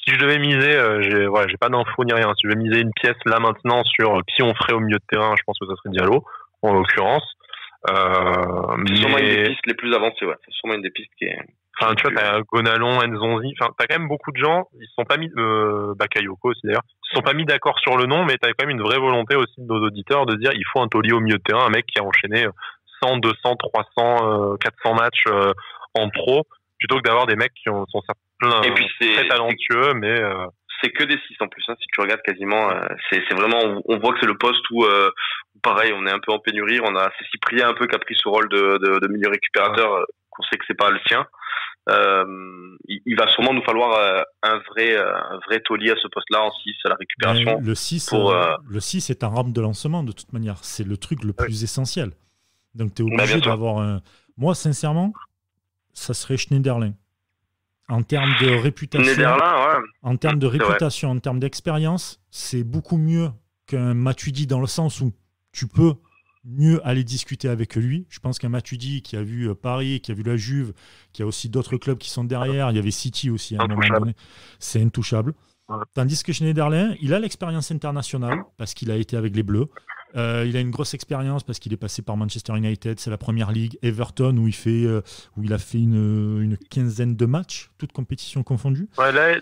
Si je devais miser, j'ai pas d'infos ni rien. Si je devais miser une pièce là maintenant sur qui on ferait au milieu de terrain, je pense que ça serait Diallo, en l'occurrence. C'est sûrement une des pistes les plus avancées, ouais. C'est sûrement une des pistes qui est. Enfin, tu vois, t'as Gonalon, Nzonzi. Enfin, t'as quand même beaucoup de gens. Ils se sont pas mis, Bakayoko aussi d'ailleurs. Ils se sont pas mis d'accord sur le nom, mais t'as quand même une vraie volonté aussi de nos auditeurs de dire il faut un taulier au milieu de terrain, un mec qui a enchaîné 100, 200, 300, 400 matchs en pro, plutôt que d'avoir des mecs qui sont plein, et puis très talentueux, mais c'est que des 6 en plus, hein, si tu regardes quasiment, c'est vraiment, on voit que c'est le poste où pareil, on est un peu en pénurie, c'est Cyprien un peu qui a pris ce rôle de milieu récupérateur, qu'on sait que c'est pas le sien. Il va sûrement nous falloir un vrai taulier à ce poste-là en 6 à la récupération. Le 6 est un rampe de lancement de toute manière, c'est le truc le plus essentiel. Donc tu es obligé d'avoir un. Moi sincèrement, ça serait Schneiderlin. En termes de réputation, en termes d'expérience, c'est beaucoup mieux qu'un Matuidi dans le sens où tu peux mieux aller discuter avec lui. Je pense qu'un Matuidi qui a vu Paris, qui a vu la Juve, qui a aussi d'autres clubs qui sont derrière, il y avait City aussi à un moment donné, c'est intouchable. Tandis que Schneiderlin, il a l'expérience internationale parce qu'il a été avec les Bleus. Il a une grosse expérience parce qu'il est passé par Manchester United, c'est la première ligue, Everton où il a fait une quinzaine de matchs, toutes compétitions confondues. Ouais, là,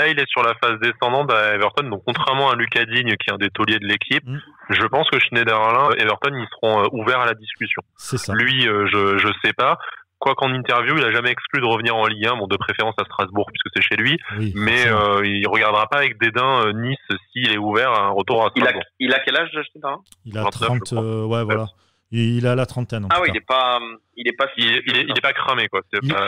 il est sur la phase descendante à Everton, donc contrairement à Lucas Digne qui est un des tauliers de l'équipe, je pense que Schneiderlin, Everton, ils seront ouverts à la discussion. C'est ça. Lui, je sais pas. Quoi qu'en interview, il a jamais exclu de revenir en Ligue 1, bon, de préférence à Strasbourg puisque c'est chez lui, mais il regardera pas avec dédain Nice s'il est ouvert à un retour à Strasbourg. Il a quel âge, Schneiderlin? Il a 30, ouais, voilà. Il a la trentaine. Il est pas cramé, quoi. Il a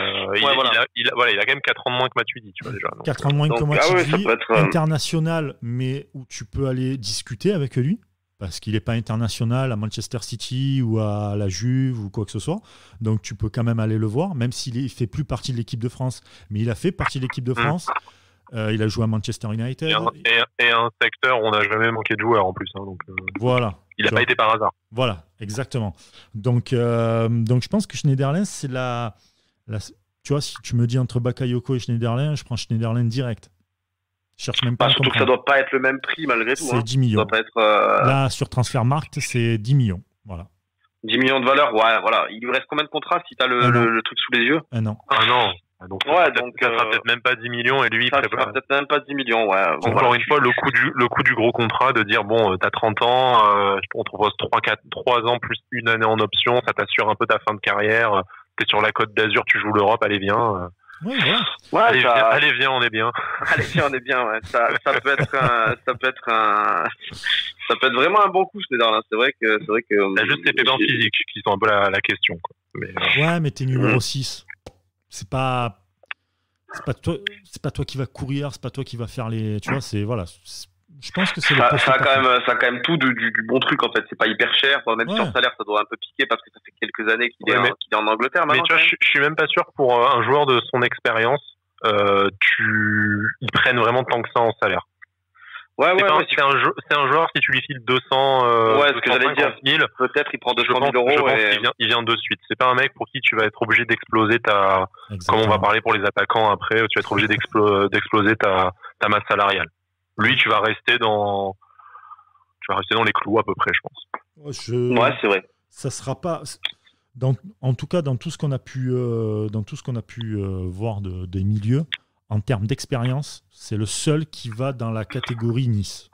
quand même 4 ans de moins que Matuidi, tu vois, déjà. 4 ans de moins que Matuidi, international, mais où tu peux aller discuter avec lui. Parce qu'il n'est pas international à Manchester City ou à la Juve ou quoi que ce soit. Donc tu peux quand même aller le voir, même s'il ne fait plus partie de l'équipe de France. Mais il a fait partie de l'équipe de France. Il a joué à Manchester United. Et un secteur où on n'a jamais manqué de joueurs en plus. Hein, donc, voilà. Il n'a pas été par hasard. Voilà, exactement. Donc je pense que Schneiderlin, c'est la... Tu vois, si tu me dis entre Bakayoko et Schneiderlin, je prends Schneiderlin direct. Je cherche même pas. Surtout que ça doit pas être le même prix malgré tout. C'est 10 millions. Ça doit pas être, là, sur Transfermarkt, c'est 10 millions. Voilà. 10 millions de valeur, ouais, voilà. Il lui reste combien de contrats si tu as le truc sous les yeux? Un an. Donc, ça fera peut-être même pas 10 millions et lui, ça fera peut-être même pas 10 millions, ouais. Encore une fois, le coût du gros contrat de dire, bon, t'as 30 ans, on te propose 3 ans plus une année en option, ça t'assure un peu ta fin de carrière, t'es sur la Côte d'Azur, tu joues l'Europe, allez, viens. Allez, viens, on est bien. Allez, viens, on est bien, ouais. Ça peut être vraiment un bon coup, Schneiderlin. C'est vrai que. Il y a juste les pépins physiques qui sont un peu la question, quoi. Ouais, mais t'es numéro 6. C'est pas toi qui va courir, c'est pas toi qui va faire les. Tu vois, c'est. Voilà. Je pense que c'est ça a quand même tout du bon truc en fait. C'est pas hyper cher. Même si en salaire ça doit un peu piquer parce que ça fait quelques années qu'il est en Angleterre maintenant. Mais tu vois, je suis même pas sûr que pour un joueur de son expérience, ils prennent vraiment tant que ça en salaire. C'est un joueur, si tu lui files 200, ce que j'allais dire, 000, peut-être il prend 200 000 euros. Je pense qu'il vient de suite. C'est pas un mec pour qui tu vas être obligé d'exploser comme on va parler pour les attaquants après, tu vas être obligé d'exploser ta masse salariale. Lui, tu vas rester dans les clous à peu près, je pense. Ouais, c'est vrai. Ça sera pas. En tout cas, dans tout ce qu'on a pu, voir des milieux, en termes d'expérience, c'est le seul qui va dans la catégorie Nice.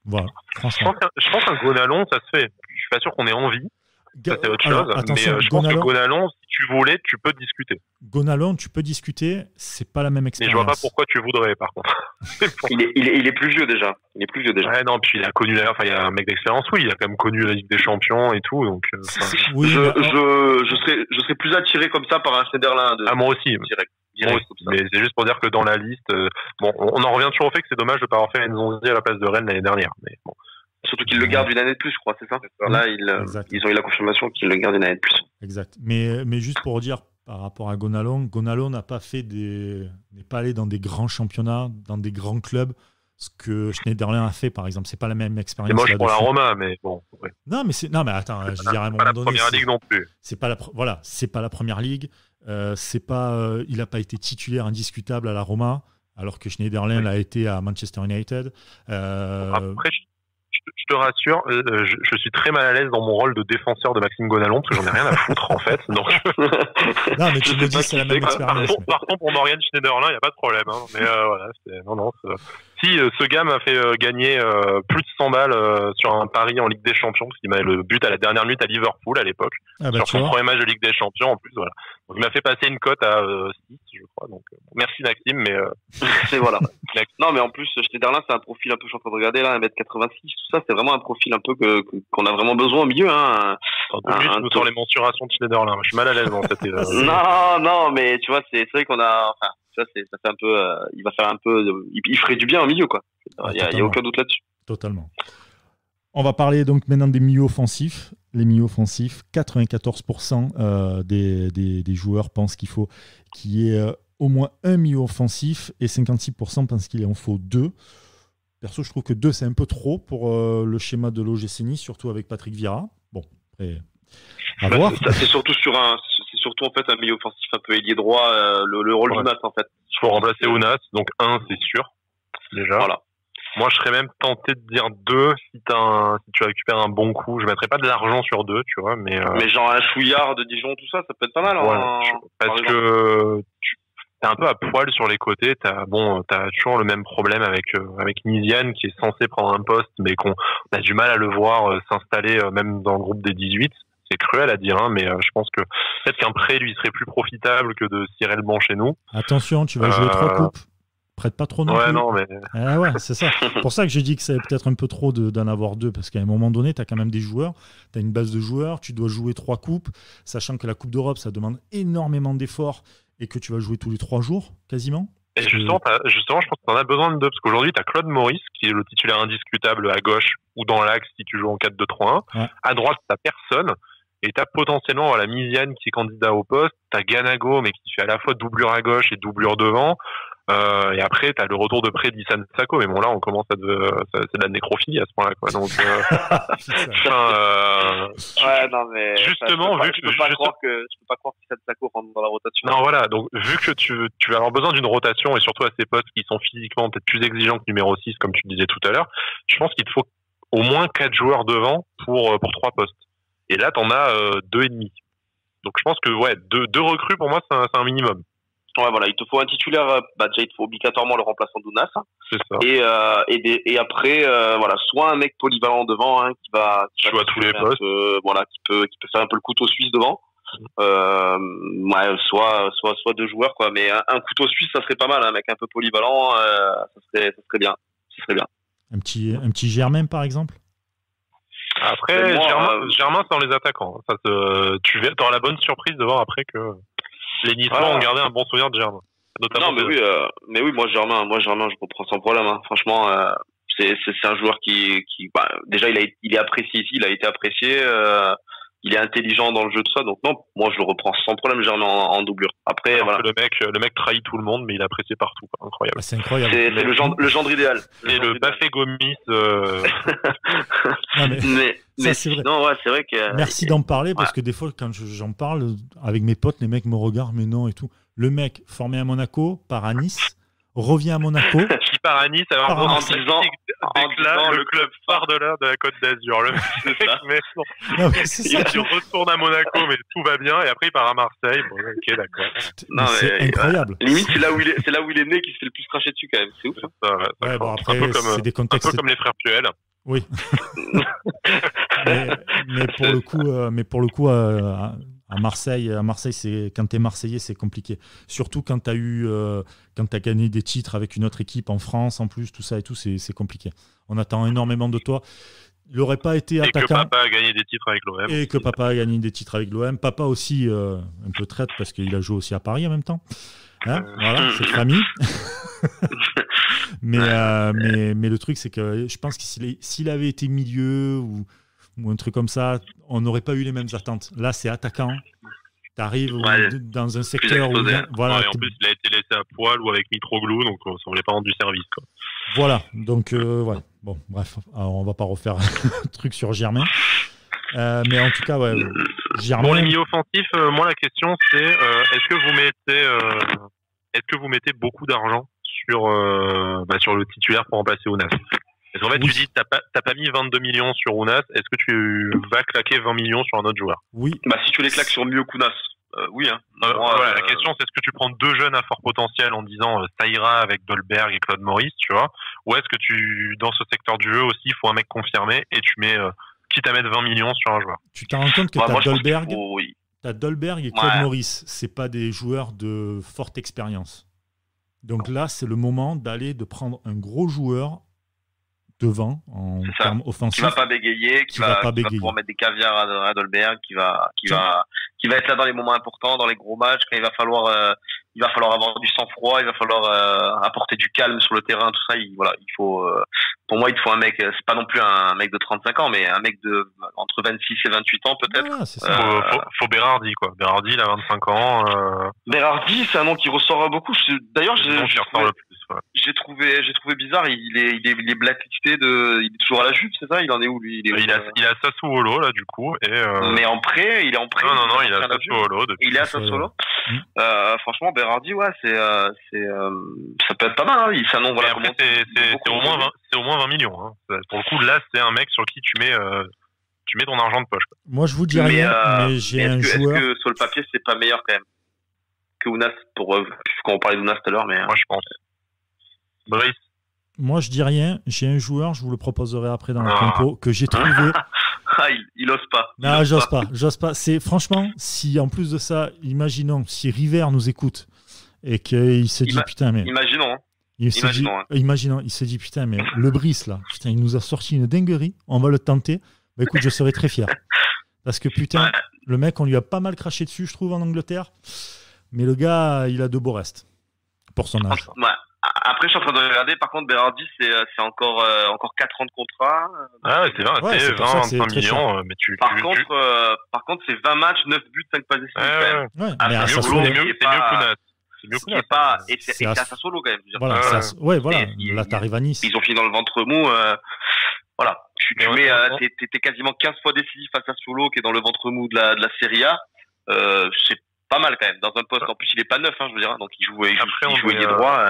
Voilà, franchement. Je pense qu'un Gonalon, ça se fait. Je suis pas sûr qu'on ait envie. Ça, c'est autre chose. Attention, mais je pense que Gonalon, si tu voulais, tu peux discuter. Gonalon, tu peux discuter, c'est pas la même expérience. Mais je vois pas pourquoi tu voudrais, par contre. il est plus vieux déjà. Ouais, non, puis il a connu d'ailleurs, il y a un mec d'expérience, il a quand même connu la Ligue des Champions et tout, donc. Je serais plus attiré comme ça par un Schneiderlin. Moi aussi. Mais c'est juste pour dire que dans la liste, on en revient toujours au fait que c'est dommage de ne pas avoir fait Nzonzi à la place de Rennes l'année dernière. Mais bon. Surtout qu'ils le gardent une année de plus, je crois, c'est ça. Là, ils ont eu la confirmation qu'ils le gardent une année de plus. Exact. Mais juste pour dire, par rapport à Gonalons n'a pas n'est pas allé dans des grands championnats, dans des grands clubs, ce que Schneiderlin a fait, par exemple. C'est pas la même expérience. C'est moche pour la Roma, mais bon. Ouais. Non, mais attends, je dirais à un moment pas la donné, première ligue non plus. C'est pas la première ligue. Il n'a pas été titulaire indiscutable à la Roma, alors que Schneiderlin l'a été à Manchester United. Après, je te rassure, je suis très mal à l'aise dans mon rôle de défenseur de Maxime Gonalons, parce que j'en ai rien à foutre, en fait. Donc... Non, mais tu me dis, c'est la même expérience. Par contre, pour Morgan Schneiderlin, il n'y a pas de problème. Hein. Mais voilà, si ce gars m'a fait gagner plus de 100 balles sur un pari en Ligue des Champions, parce qu'il m'a le but à la dernière minute à Liverpool à l'époque, sur son premier match de Ligue des Champions en plus. Voilà. Donc il m'a fait passer une cote à 6, je crois. Donc merci Maxime, mais et voilà. Non, mais en plus Schneiderlin, c'est un profil un peu, je suis en train de regarder là, 1m86, tout ça, c'est vraiment un profil un peu qu'on a vraiment besoin au milieu. Hein. Je me sors les mensurations de Schneiderlin. Je suis mal à l'aise dans cette. Non, mais tu vois, c'est vrai qu'on a. Enfin, ça fait un peu. Il va faire un peu. Il ferait du bien au milieu, quoi. Il y a aucun doute là-dessus. Totalement. On va parler donc maintenant des milieux offensifs. Les milieux offensifs, 94% des joueurs pensent qu'il faut qu'il y ait au moins un milieu offensif et 56% pensent qu'il en faut 2. Perso, je trouve que 2, c'est un peu trop pour le schéma de l'OGC Nice, surtout avec Patrick Vieira. Bon, après, à voir. C'est surtout en fait un milieu offensif un peu ailier droit, le rôle d'Ounas en fait. Il faut remplacer Ounas, donc 1, c'est sûr, déjà. Voilà. Moi, je serais même tenté de dire 2 si tu récupères un bon coup. Je mettrais pas de l'argent sur 2, tu vois, mais genre un Chouillard de Dijon, tout ça peut être pas mal. Parce que t'es un peu à poil sur les côtés. T'as toujours le même problème avec Niziane qui est censé prendre un poste, mais qu'on a du mal à le voir s'installer même dans le groupe des 18. C'est cruel à dire, hein, mais je pense que peut-être qu'un prêt lui serait plus profitable que de cirer le banc chez nous. Attention, tu vas jouer 3 coupes. Prête pas trop non plus. Non, mais... ouais, c'est ça. C'est pour ça que j'ai dit que c'est peut-être un peu trop d'en avoir 2, parce qu'à un moment donné, tu as quand même des joueurs, tu as une base de joueurs, tu dois jouer 3 coupes, sachant que la Coupe d'Europe, ça demande énormément d'efforts et que tu vas jouer tous les 3 jours, quasiment. Et justement, je pense que tu en as besoin de 2, parce qu'aujourd'hui, tu as Claude Maurice, qui est le titulaire indiscutable à gauche ou dans l'axe si tu joues en 4-2-3-1. Ouais. À droite, tu n'as personne. Et tu as potentiellement la Miziane qui est candidat au poste, tu as Ganago, mais qui fait à la fois doublure à gauche et doublure devant. Et après, t'as le retour de près d'Issane Sako, mais bon là, on commence c'est de la nécrophilie à ce point-là, quoi. Donc, ouais, non mais justement, je peux pas croire qu'Issane Sako rentre dans la rotation. Non, voilà. Donc, vu que tu vas avoir besoin d'une rotation et surtout à ces postes qui sont physiquement peut-être plus exigeants que numéro 6, comme tu le disais tout à l'heure, je pense qu'il te faut au moins 4 joueurs devant pour 3 postes. Et là, t'en as 2,5. Donc, je pense que ouais, 2 recrues pour moi, c'est un minimum. Ouais, voilà, il te faut un titulaire, déjà il te faut obligatoirement le remplaçant d'Ounas. C'est ça. Et après, voilà, soit un mec polyvalent devant, hein, qui va jouer à tous les postes. Voilà, qui peut faire un peu le couteau suisse devant. Ouais, soit 2 joueurs, quoi. Mais un couteau suisse, ça serait pas mal, un mec un peu polyvalent, ça serait bien. Ça serait bien. Un petit Germain, par exemple? Après, Germain, c'est dans les attaquants. Tu auras la bonne surprise de voir après que les Niçois ont gardé un bon souvenir de Germain. Notamment mais oui, moi Germain, je reprends sans problème. Hein. Franchement, c'est un joueur qui déjà il est apprécié ici, il a été apprécié. Il est intelligent dans le jeu de ça, donc non, moi je le reprends sans problème Germain en doublure. Après, voilà. Le mec trahit tout le monde, mais il est apprécié partout. Incroyable. C'est incroyable. C'est le gendre idéal. Et le Bafé Gomis. Ça, c'est vrai. Non, ouais, c'est vrai que. Merci d'en parler, parce que des fois, quand j'en parle avec mes potes, les mecs me regardent, mais non et tout. Le mec formé à Monaco, part à Nice, revient à Monaco. Qui part à Nice, alors en disant le club phare de la Côte d'Azur. Le mec, il retourne à Monaco, mais tout va bien, et après il part à Marseille. Bon, ok, d'accord. Non, c'est incroyable. Limite, c'est là où il est né qu'il se fait le plus cracher dessus quand même. C'est ouf. Ouais, bon, après, c'est des contextes. Un peu comme les frères Puel. Oui. mais pour le coup, à Marseille, quand t'es Marseillais, c'est compliqué. Surtout quand t'as gagné des titres avec une autre équipe en France, en plus, tout ça et tout, c'est compliqué. On attend énormément de toi. il n'aurait pas été attaquant. Et que Papa a gagné des titres avec l'OM. Et que Papa a gagné des titres avec l'OM. Papa aussi, un peu traite parce qu'il a joué aussi à Paris en même temps. Hein, voilà, c'est famille. mais le truc, c'est que je pense que s'il avait été milieu ou un truc comme ça, on n'aurait pas eu les mêmes attentes. Là, c'est attaquant. Tu arrives dans un secteur où... Voilà, en plus, il a été laissé à poil ou avec Mitroglou, donc ça ne voulait pas rendre du service. Quoi. Voilà, donc ouais. Bon, bref, alors, on va pas refaire un truc sur Germain. Mais en tout cas, ouais. Germain... Bon, les milieux offensifs, moi la question c'est est-ce que vous mettez beaucoup d'argent sur le titulaire pour remplacer Ounas? Parce qu'en fait, tu dis t'as pas mis 22 millions sur Ounas, est-ce que tu vas claquer 20 millions sur un autre joueur? Oui. Bah si tu les claques sur mieux qu'Ounas, oui. Hein. Voilà, la question c'est est-ce que tu prends deux jeunes à fort potentiel en disant ça ira avec Dolberg et Claude Maurice, tu vois, ou est-ce que dans ce secteur du jeu aussi, il faut un mec confirmé et tu mets quitte à mettre 20 millions sur un joueur? Tu te rends compte que t'as Dolberg et Claude Maurice, c'est pas des joueurs de forte expérience. Donc là, c'est le moment de prendre un gros joueur devant en termes offensifs. Qui va pas bégayer, qui va pouvoir mettre des caviars à Dolberg, qui va être là dans les moments importants, dans les gros matchs, quand il va falloir avoir du sang-froid, il va falloir apporter du calme sur le terrain, tout ça. Pour moi, il te faut un mec, c'est pas non plus un mec de 35 ans, mais un mec entre 26 et 28 ans peut-être. Ah, c'est ça. Faut Berardi, quoi. Berardi, il a 25 ans. Berardi, c'est un nom qui ressort beaucoup. D'ailleurs, j'ai trouvé bizarre. Il est blacklisté il est toujours à la Juve, c'est ça? Il en est où, lui? Il a Sassuolo, là, du coup. Mais en prêt, il est en prêt. Non, il a Sassuolo. Il est à Sassuolo. Franchement, Berardi, ça peut être pas mal, hein. Ça, non, voilà. Après, c'est au moins 20 millions, hein. Pour le coup, là, c'est un mec sur qui tu mets ton argent de poche, quoi. Moi, je vous dis rien, mais j'ai un joueur. Est-ce que sur le papier, c'est pas meilleur quand même que Ounas, quand on parlait d'Ounas tout à l'heure, mais. Moi, je pense. Brice. Moi, je dis rien. J'ai un joueur, je vous le proposerai après dans la compo, que j'ai trouvé. Il ose pas. Non, j'ose pas. C'est franchement, si en plus de ça, imaginons si River nous écoute et qu'il se dit putain, mais. Imaginons. Il se dit putain, mais le Brice là, putain, il nous a sorti une dinguerie, on va le tenter. Bah écoute, je serais très fier. Parce que putain, le mec, on lui a pas mal craché dessus, je trouve, en Angleterre. Mais le gars, il a de beaux restes pour son âge. Ouais. Après, je suis en train de regarder. Par contre, Berardi, c'est encore 4 ans de contrat. Ah ouais, c'est 25 millions. Mais par contre, c'est 20 matchs, 9 buts, 5 passes décisives. C'est mieux qu'Ounas. Et c'est à Sassuolo quand même. Voilà. Là, t'arrives à Nice. Ils ont fini dans le ventre mou. Voilà. T'es quasiment 15 fois décisif à Sassuolo, qui est dans le ventre mou de la Serie A. C'est pas mal quand même. Dans un poste, en plus, il est pas neuf, hein, je veux dire. Donc, il joue ailier droit.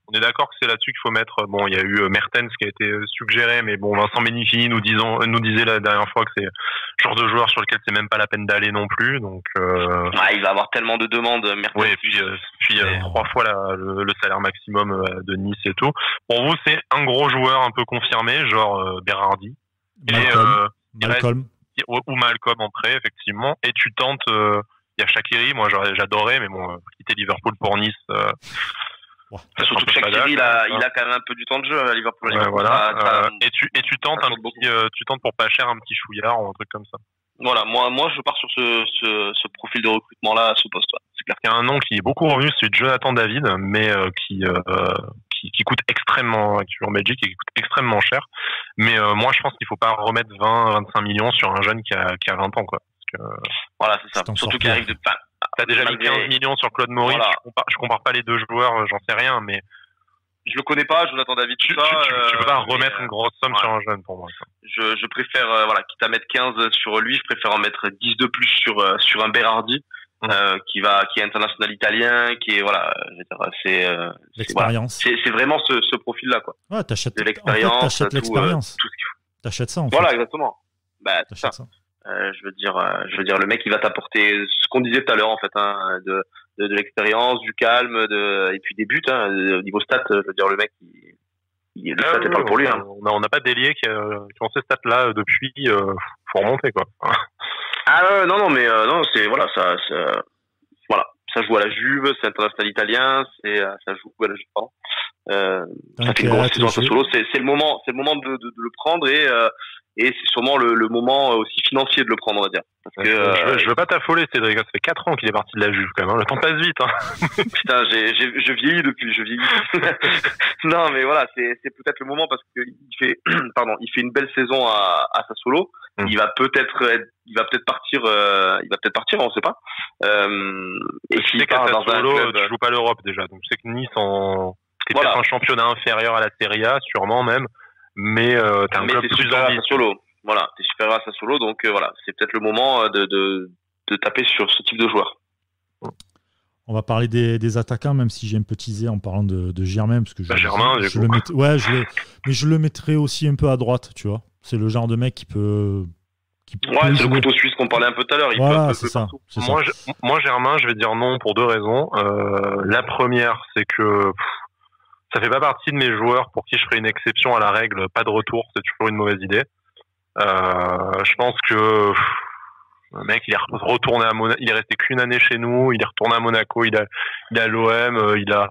On est d'accord que c'est là-dessus qu'il faut mettre. Bon, il y a eu Mertens qui a été suggéré, mais bon, Vincent Benifini nous disait la dernière fois que c'est le genre de joueur sur lequel c'est même pas la peine d'aller non plus. Donc, il va avoir tellement de demandes, Mertens. Oui, et puis 3 fois le salaire maximum de Nice et tout. Pour vous, c'est un gros joueur un peu confirmé, genre Berardi, Malcolm. Ou Malcolm en prêt, effectivement. Et tu tentes. Il y a Shaqiri, moi j'adorais, mais bon, quitter Liverpool pour Nice. Surtout que Shaqiri, il a quand même un peu du temps de jeu à Liverpool. Voilà. Et tu tentes tu tentes pour pas cher un petit chouillard ou un truc comme ça. Voilà, moi je pars sur ce profil de recrutement là à ce poste. C'est clair qu'il y a un nom qui est beaucoup revenu, c'est Jonathan David, mais qui coûte extrêmement, qui joue en Belgique et qui coûte extrêmement cher. Mais moi je pense qu'il faut pas remettre 20-25 millions sur un jeune qui a 20 ans, quoi. Voilà, c'est ça. Surtout qu'il arrive de pas. T'as déjà mis 15 millions sur Claude Maurice. Voilà. Je compare pas les deux joueurs, j'en sais rien, mais je le connais pas, Jonathan David. Tu peux pas remettre une grosse somme sur un jeune pour moi. Je préfère, quitte à mettre 15 sur lui, je préfère en mettre 10 de plus sur un Berardi, qui est international italien, qui est, je veux dire, c'est l'expérience. C'est vraiment ce profil-là, quoi. Ouais, t'achètes de l'expérience, t'achètes l'expérience. Tout ce qu'il faut. T'achètes ça, en fait. Voilà, exactement. Bah, c'est ça. Je veux dire, le mec, il va t'apporter ce qu'on disait tout à l'heure, en fait, hein, de l'expérience, du calme, et puis des buts, hein, au niveau stats, je veux dire, le mec, le stat est pas pour lui, hein. On n'a pas d'ailier qui ont ces stats-là depuis, faut remonter, quoi. Non, c'est, ça joue à la Juve, c'est international italien, ça joue à la Juve, pardon. Ça fait une grosse saison à Sassuolo. C'est le moment de le prendre et c'est sûrement le moment aussi financier de le prendre, on va dire. Parce que, je veux pas t'affoler, Cédric. Ça fait 4 ans qu'il est parti de la Juve, quand même. Le temps passe vite, hein. Putain, je vieillis depuis, je vieillis. Non, mais voilà, c'est peut-être le moment parce que il fait une belle saison à Sassuolo. Il va peut-être partir, on sait pas. Et s'il part dans Sassuolo, un club, tu joues pas l'Europe déjà. Donc, je sais que Nice c'est peut-être un championnat inférieur à la Serie A, sûrement même. Mais t'as un club plus ambitieux. Voilà, t'es supérieur à Sassuolo, donc voilà, c'est peut-être le moment de taper sur ce type de joueur. On va parler des attaquants, même si j'ai un peu teasé en parlant de Germain, parce que je le mettrais aussi un peu à droite, tu vois. C'est le genre de mec qui peut c'est le couteau suisse qu'on parlait un peu tout à l'heure. Voilà, c'est ça. Moi, Germain, je vais dire non pour 2 raisons. La première, c'est que ça fait pas partie de mes joueurs pour qui je ferais une exception à la règle. Pas de retour, c'est toujours une mauvaise idée. Je pense que le mec, il est retourné il est resté qu'une année chez nous, il est retourné à Monaco, il a l'OM, il a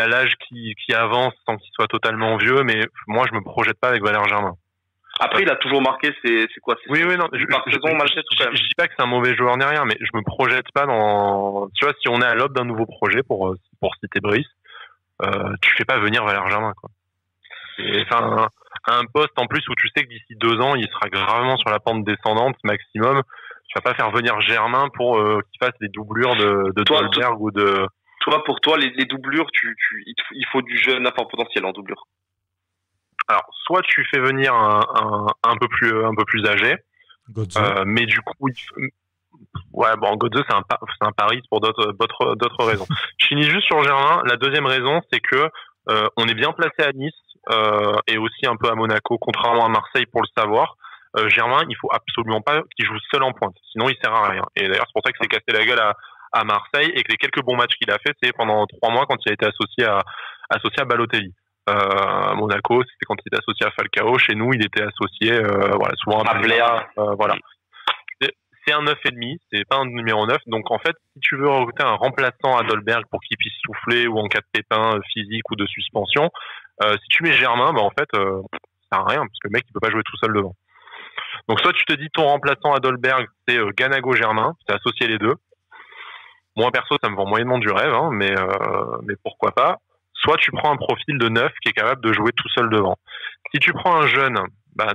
l'âge qui avance sans qu'il soit totalement vieux, mais moi, je me projette pas avec Valère Germain. Après, il a toujours marqué, c'est quoi? Oui, non. Je dis pas que c'est un mauvais joueur ni rien, mais je me projette pas dans. Tu vois, si on est à l'aube d'un nouveau projet pour citer Brice, tu fais pas venir Valère Germain, quoi. Enfin, un poste en plus où tu sais que d'ici 2 ans, il sera gravement sur la pente descendante maximum. Tu vas pas faire venir Germain pour qu'il fasse des doublures de Dolberg ou de. Toi, pour toi, les doublures, il faut du jeune à fort potentiel en doublure. Alors, soit tu fais venir un peu plus âgé, mais du coup, Götze, c'est un pari pour d'autres raisons. Je finis juste sur Germain. La deuxième raison, c'est que on est bien placé à Nice et aussi un peu à Monaco, contrairement à Marseille pour le savoir. Germain, il faut absolument pas qu'il joue seul en pointe, sinon il sert à rien. Et d'ailleurs, c'est pour ça qu'il s'est cassé la gueule à Marseille et que les quelques bons matchs qu'il a fait, c'est pendant 3 mois quand il a été associé à Balotelli. À Monaco, c'était quand il était associé à Falcao. Chez nous, il était associé, souvent à Blair. Voilà. C'est un 9,5, c'est pas un numéro 9. Donc, en fait, si tu veux recruter un remplaçant à Dolberg pour qu'il puisse souffler ou en cas de pépin physique ou de suspension, si tu mets Germain, en fait, ça sert à rien parce que le mec, il peut pas jouer tout seul devant. Donc, soit tu te dis ton remplaçant à Dolberg, c'est Ganago Germain, c'est associé les deux. Moi, perso, ça me vend moyennement du rêve, hein, mais pourquoi pas. Soit tu prends un profil de 9 qui est capable de jouer tout seul devant. Si tu prends un jeune,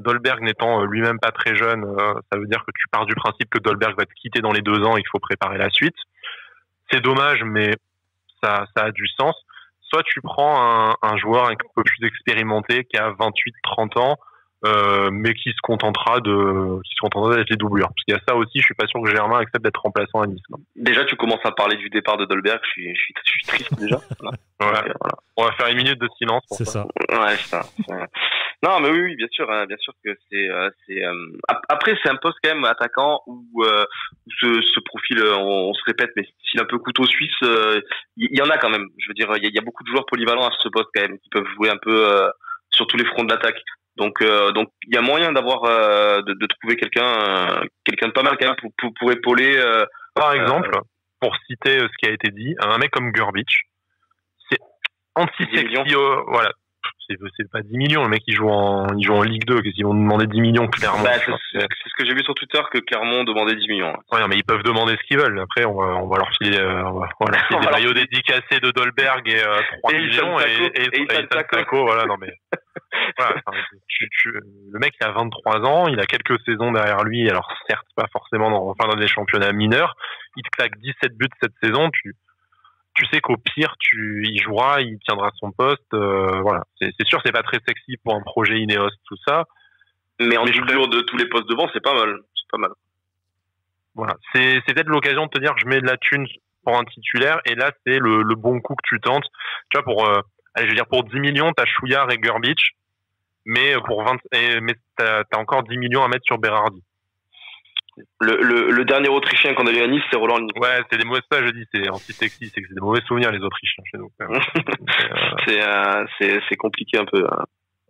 Dolberg n'étant lui-même pas très jeune, ça veut dire que tu pars du principe que Dolberg va te quitter dans les 2 ans et qu'il faut préparer la suite. C'est dommage, mais ça a du sens. Soit tu prends un joueur un peu plus expérimenté qui a 28-30 ans, mais qui se contentera d'être les doublures. Parce qu'il y a ça aussi, je suis pas sûr que Germain accepte d'être remplaçant à Nice. Déjà, tu commences à parler du départ de Dolberg, je suis triste déjà. Voilà. Voilà. On va faire une minute de silence pour ça. C'est ça. Ouais, c'est ça. Non, mais oui, bien sûr que c'est après c'est un poste quand même attaquant où ce profil, on se répète, mais s'il est un peu couteau suisse, il y en a quand même. Je veux dire, il y a beaucoup de joueurs polyvalents à ce poste quand même qui peuvent jouer un peu sur tous les fronts de l'attaque. Donc il y a moyen d'avoir de trouver quelqu'un de pas mal quand même pour épauler. Par exemple, pour citer ce qui a été dit, un mec comme Grbić, c'est anti-sexy. Voilà. C'est pas 10 millions, le mec il joue en Ligue 2, qu'est-ce qu'ils vont demander 10 millions clairement. C'est ce que j'ai vu sur Twitter que Clermont demandait 10 millions. Ouais, non, mais ils peuvent demander ce qu'ils veulent. Après on va leur filer des maillots dédicacés de Dolberg et 3 millions et Santaco, voilà, non mais voilà, le mec il a 23 ans, il a quelques saisons derrière lui, alors certes pas forcément dans des championnats mineurs, il te claque 17 buts cette saison, tu sais qu'au pire, il jouera, il tiendra son poste. Voilà, c'est sûr, c'est pas très sexy pour un projet Ineos, tout ça. Mais en doublure de tous les postes devant, c'est pas mal. Voilà, c'est peut-être l'occasion de te dire que je mets de la thune pour un titulaire, et là, c'est le bon coup que tu tentes. Tu vois, pour 10 millions, t'as Chouillard et Grbić, mais t'as encore 10 millions à mettre sur Berardi. Le dernier Autrichien qu'on a eu à Nice, c'est Roland Ligny. Ouais, c'est des mauvais, ça je dis, c'est anti-sexy, c'est que c'est des mauvais souvenirs les Autrichiens chez nous. C'est compliqué un peu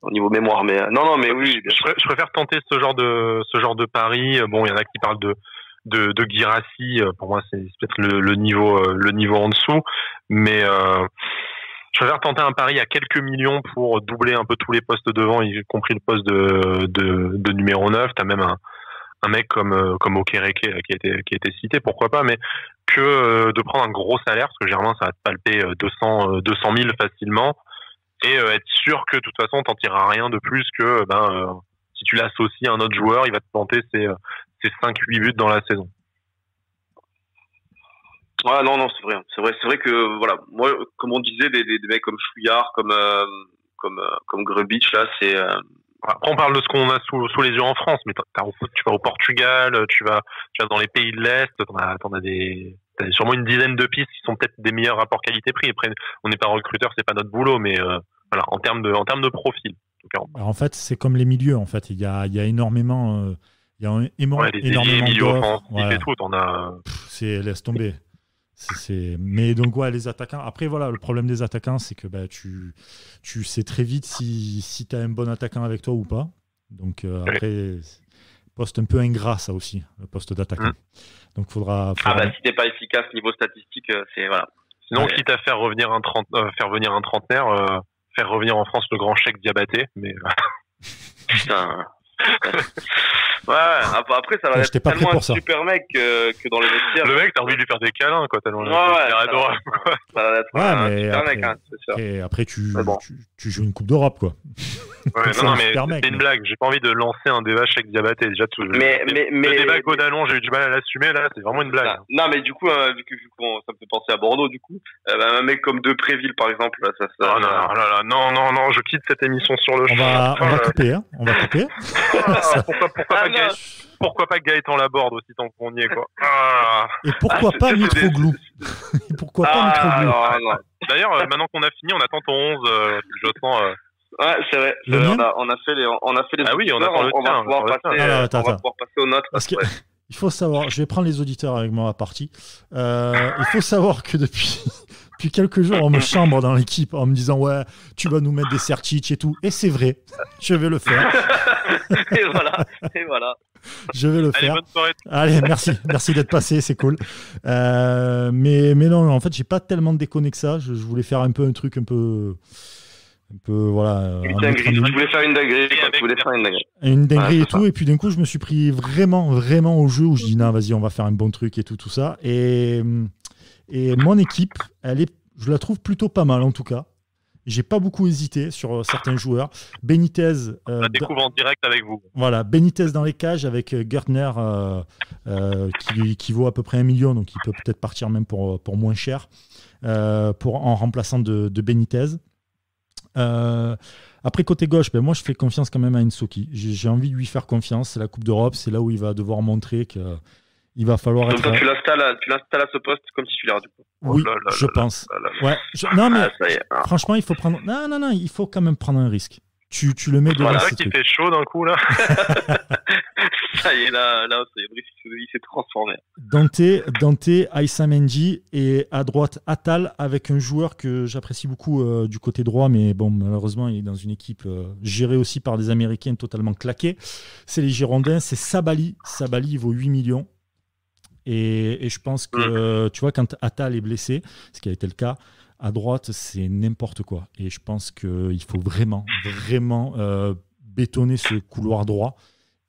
au niveau mémoire, mais non, mais oui. Je préfère tenter ce genre de pari. Bon, il y en a qui parlent de Guirassy. Pour moi, c'est peut-être le niveau en dessous, mais Je préfère tenter un pari à quelques millions pour doubler un peu tous les postes devant, y compris le poste de numéro 9. T'as même un mec comme Okereke qui a été cité, pourquoi pas, mais que de prendre un gros salaire, parce que généralement ça va te palper 200 000 facilement, et être sûr que de toute façon t'en tireras rien de plus que si tu l'associes à un autre joueur, il va te planter ses 5-8 buts dans la saison. Ouais, non, c'est vrai que voilà, moi, comme on disait, des mecs comme Chouillard, comme Grubic, là, c'est. Après, on parle de ce qu'on a sous les yeux en France, mais tu vas au Portugal, tu vas dans les pays de l'Est, t'as sûrement une dizaine de pistes qui sont peut-être des meilleurs rapports qualité-prix. Après, on n'est pas recruteur, c'est pas notre boulot, mais voilà, en termes de profil. En fait, c'est comme les milieux. En fait, il y a énormément, les énormément milieux offensifs voilà. Et tout. Laisse tomber. Mais donc les attaquants. Après voilà, le problème des attaquants, c'est que tu sais très vite si tu as un bon attaquant avec toi ou pas. Donc après, poste un peu ingrat ça aussi, le poste d'attaquant. Donc faudra. Si t'es pas efficace niveau statistique, c'est voilà. Sinon, quitte à faire revenir un trentenaire, faire revenir en France le grand Cheikh Diabaté, mais. Putain. Ouais, après ça va être tellement un super mec que dans les vestiaires. Le mec, t'as envie de lui faire des câlins, quoi, tellement adorable. Ça va être un super mec, hein, c'est sûr. Et après, tu joues une Coupe d'Europe, quoi. Ouais, non, mais c'est une blague. J'ai pas envie de lancer un débat Cheikh Diabaté. Déjà, le débat Godalon, j'ai eu du mal à l'assumer, là, c'est vraiment une blague. Non, mais du coup, vu que ça me fait penser à Bordeaux, du coup, un mec comme Depréville, par exemple, là, ça. Non, je quitte cette émission sur le champ. On va couper, hein. On va couper. Pourquoi pas Gaëtan Laborde aussi tant qu'on y est, quoi. Et pourquoi pas Mitroglou. D'ailleurs, maintenant qu'on a fini, on attend ton 11, je sens. Ouais, c'est vrai. On a fait les. Ah oui, on attend le tien. On va pouvoir passer aux notes. Parce que il faut savoir, je vais prendre les auditeurs avec moi à partie. Il faut savoir que depuis quelques jours, on me chambre dans l'équipe en me disant ouais, tu vas nous mettre des Sertic et tout. Et c'est vrai, je vais le faire. et voilà. Je vais le faire. Bonne soirée. Allez, merci d'être passé, c'est cool. Mais non, en fait, j'ai pas tellement déconné que ça. Je voulais faire un truc un peu voilà. Je voulais faire une dinguerie. Une dinguerie et tout. Et puis d'un coup, je me suis pris vraiment au jeu où je dis non, vas-y, on va faire un bon truc et tout ça. Et mon équipe, je la trouve plutôt pas mal en tout cas. J'ai pas beaucoup hésité sur certains joueurs. Benitez. On la découvre en direct avec vous. Voilà, Benitez dans les cages avec Gertner qui vaut à peu près 1 million, donc il peut peut-être partir même pour moins cher en remplaçant de Benitez. Après côté gauche, moi je fais confiance quand même à Nsoki. J'ai envie de lui faire confiance. C'est la Coupe d'Europe, c'est là où il va devoir montrer que. Il va falloir donc tu l'installes à ce poste comme titulaire du coup. Oui, je pense. Ouais. Non mais franchement, il faut prendre. Non, il faut quand même prendre un risque. Tu le mets devant. C'est qui fait chaud d'un coup là. Ça y est là, il s'est transformé. Dante, Aïssa Mendy et à droite Attal avec un joueur que j'apprécie beaucoup du côté droit, mais bon malheureusement il est dans une équipe gérée aussi par des Américains totalement claqués. C'est les Girondins, c'est Sabali. Sabali il vaut 8 millions. Et je pense que, tu vois, quand Attal est blessé, ce qui a été le cas, à droite, c'est n'importe quoi. Et je pense qu'il faut vraiment bétonner ce couloir droit.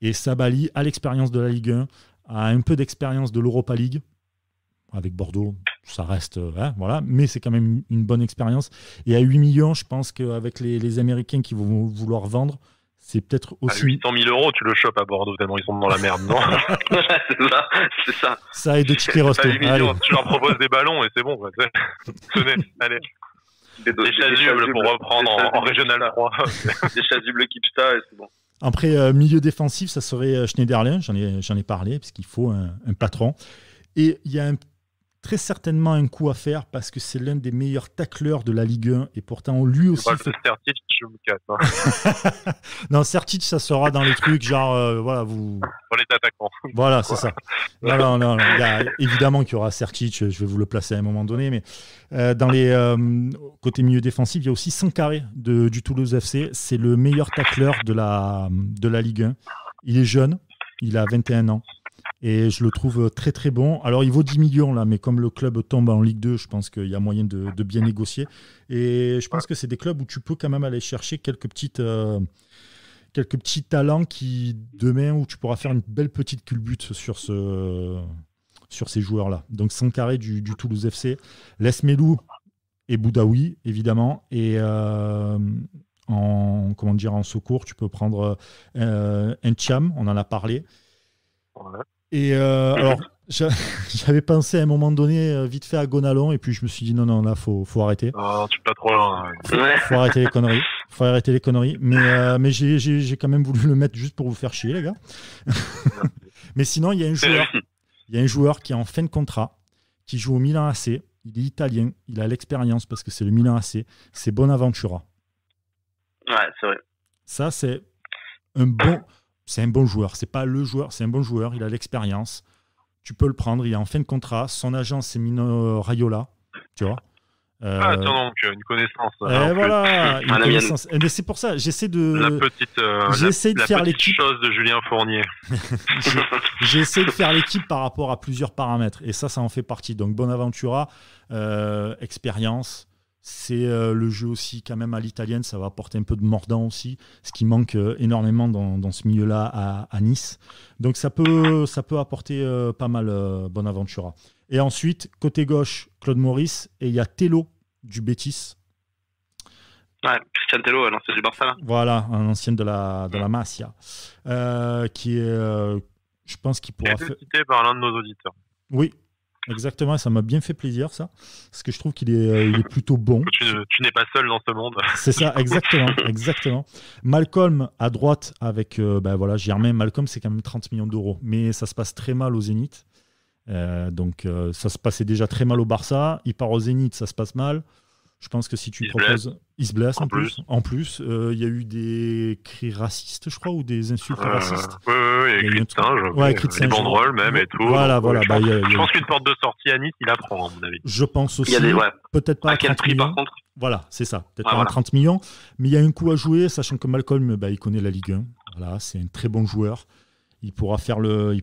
Et Sabali, à l'expérience de la Ligue 1, a un peu d'expérience de l'Europa League. Avec Bordeaux, ça reste... voilà, mais c'est quand même une bonne expérience. Et à 8 millions, je pense qu'avec les Américains qui vont vouloir vendre, c'est peut-être aussi. À 800 000 euros, tu le chopes à Bordeaux tellement ils sont dans la merde, non? c'est ça. Ça et de tickets resto. Tu leur proposes des ballons et c'est bon. Tenez, allez. Des chasubles pour reprendre en Régional 3. Des chasubles Kipsta et c'est bon. Après, milieu défensif, ça serait Schneiderlin. J'en ai parlé parce qu'il faut un patron. Et il y a très certainement un coup à faire parce que c'est l'un des meilleurs tacleurs de la Ligue 1 et pourtant lui aussi. Sertic, je me casse. Non, Sertic, ça sera dans les trucs genre voilà vous. Pour les attaquants. Voilà, c'est ça. Non. Évidemment qu'il y aura Sertic, je vais vous le placer à un moment donné, mais dans les côté milieu défensif, il y a aussi Sankaré du Toulouse FC. C'est le meilleur tacleur de la Ligue 1. Il est jeune, il a 21 ans. Et je le trouve très très bon. Alors il vaut 10 millions là, mais comme le club tombe en Ligue 2, je pense qu'il y a moyen de bien négocier. Et je pense que c'est des clubs où tu peux quand même aller chercher quelques petits talents qui demain où tu pourras faire une belle petite culbute sur ces joueurs-là. Donc Sankaré du Toulouse FC, Lesmelou et Boudaoui évidemment. Et en secours, tu peux prendre Encham, on en a parlé. Ouais. Et alors, j'avais pensé à un moment donné vite fait à Gonalon, et puis je me suis dit non, là, faut arrêter. Oh, tu peux pas trop loin. Faut arrêter les conneries. Mais j'ai quand même voulu le mettre juste pour vous faire chier, les gars. Mais sinon, il y a un joueur qui est en fin de contrat, qui joue au Milan AC. Il est italien, il a l'expérience parce que c'est le Milan AC. C'est Bonaventura. Ouais, c'est vrai. Ça, c'est un bon joueur. C'est pas le joueur, c'est un bon joueur. Il a l'expérience. Tu peux le prendre. Il est en fin de contrat. Son agent, c'est Mino Raiola. Tu vois. Attends, donc, une connaissance. Voilà, une connaissance. Mais c'est pour ça, j'essaie de faire l'équipe. Chose de Julien Fournier. J'essaie de faire l'équipe par rapport à plusieurs paramètres. Et ça en fait partie. Donc, Bonaventura, expérience. C'est le jeu aussi quand même à l'italienne, ça va apporter un peu de mordant aussi, ce qui manque énormément dans ce milieu-là à Nice. Donc ça peut apporter pas mal Bonaventura. Et ensuite, côté gauche, Claude Maurice, et il y a Tello du Betis. Ouais, Christian Tello, un ancien du Barça. Là. Voilà, un ancien de la Masia, qui est, je pense qu'il pourra faire... cité par l'un de nos auditeurs. Oui. Exactement, ça m'a bien fait plaisir ça, parce que je trouve qu'il est plutôt bon. Tu n'es pas seul dans ce monde. C'est ça, exactement. Malcolm à droite avec Germain. Malcolm, c'est quand même 30 millions d'euros, mais ça se passe très mal au Zénith. Donc ça se passait déjà très mal au Barça. Il part au Zénith, ça se passe mal. Je pense que si tu proposes... Il se blesse en plus. En plus, il y a eu des cris racistes, je crois, ou des insultes racistes. Oui, il y a eu des banderoles même et tout. Voilà. Je pense qu'une porte de sortie à Nice, il apprend, à mon avis. Je pense aussi. Peut-être pas à 30 millions. Par contre. Voilà, c'est ça. Peut-être pas à 30 millions. Mais il y a un coup à jouer, sachant que Malcolm, il connaît la Ligue 1. Voilà, c'est un très bon joueur. Il pourra faire le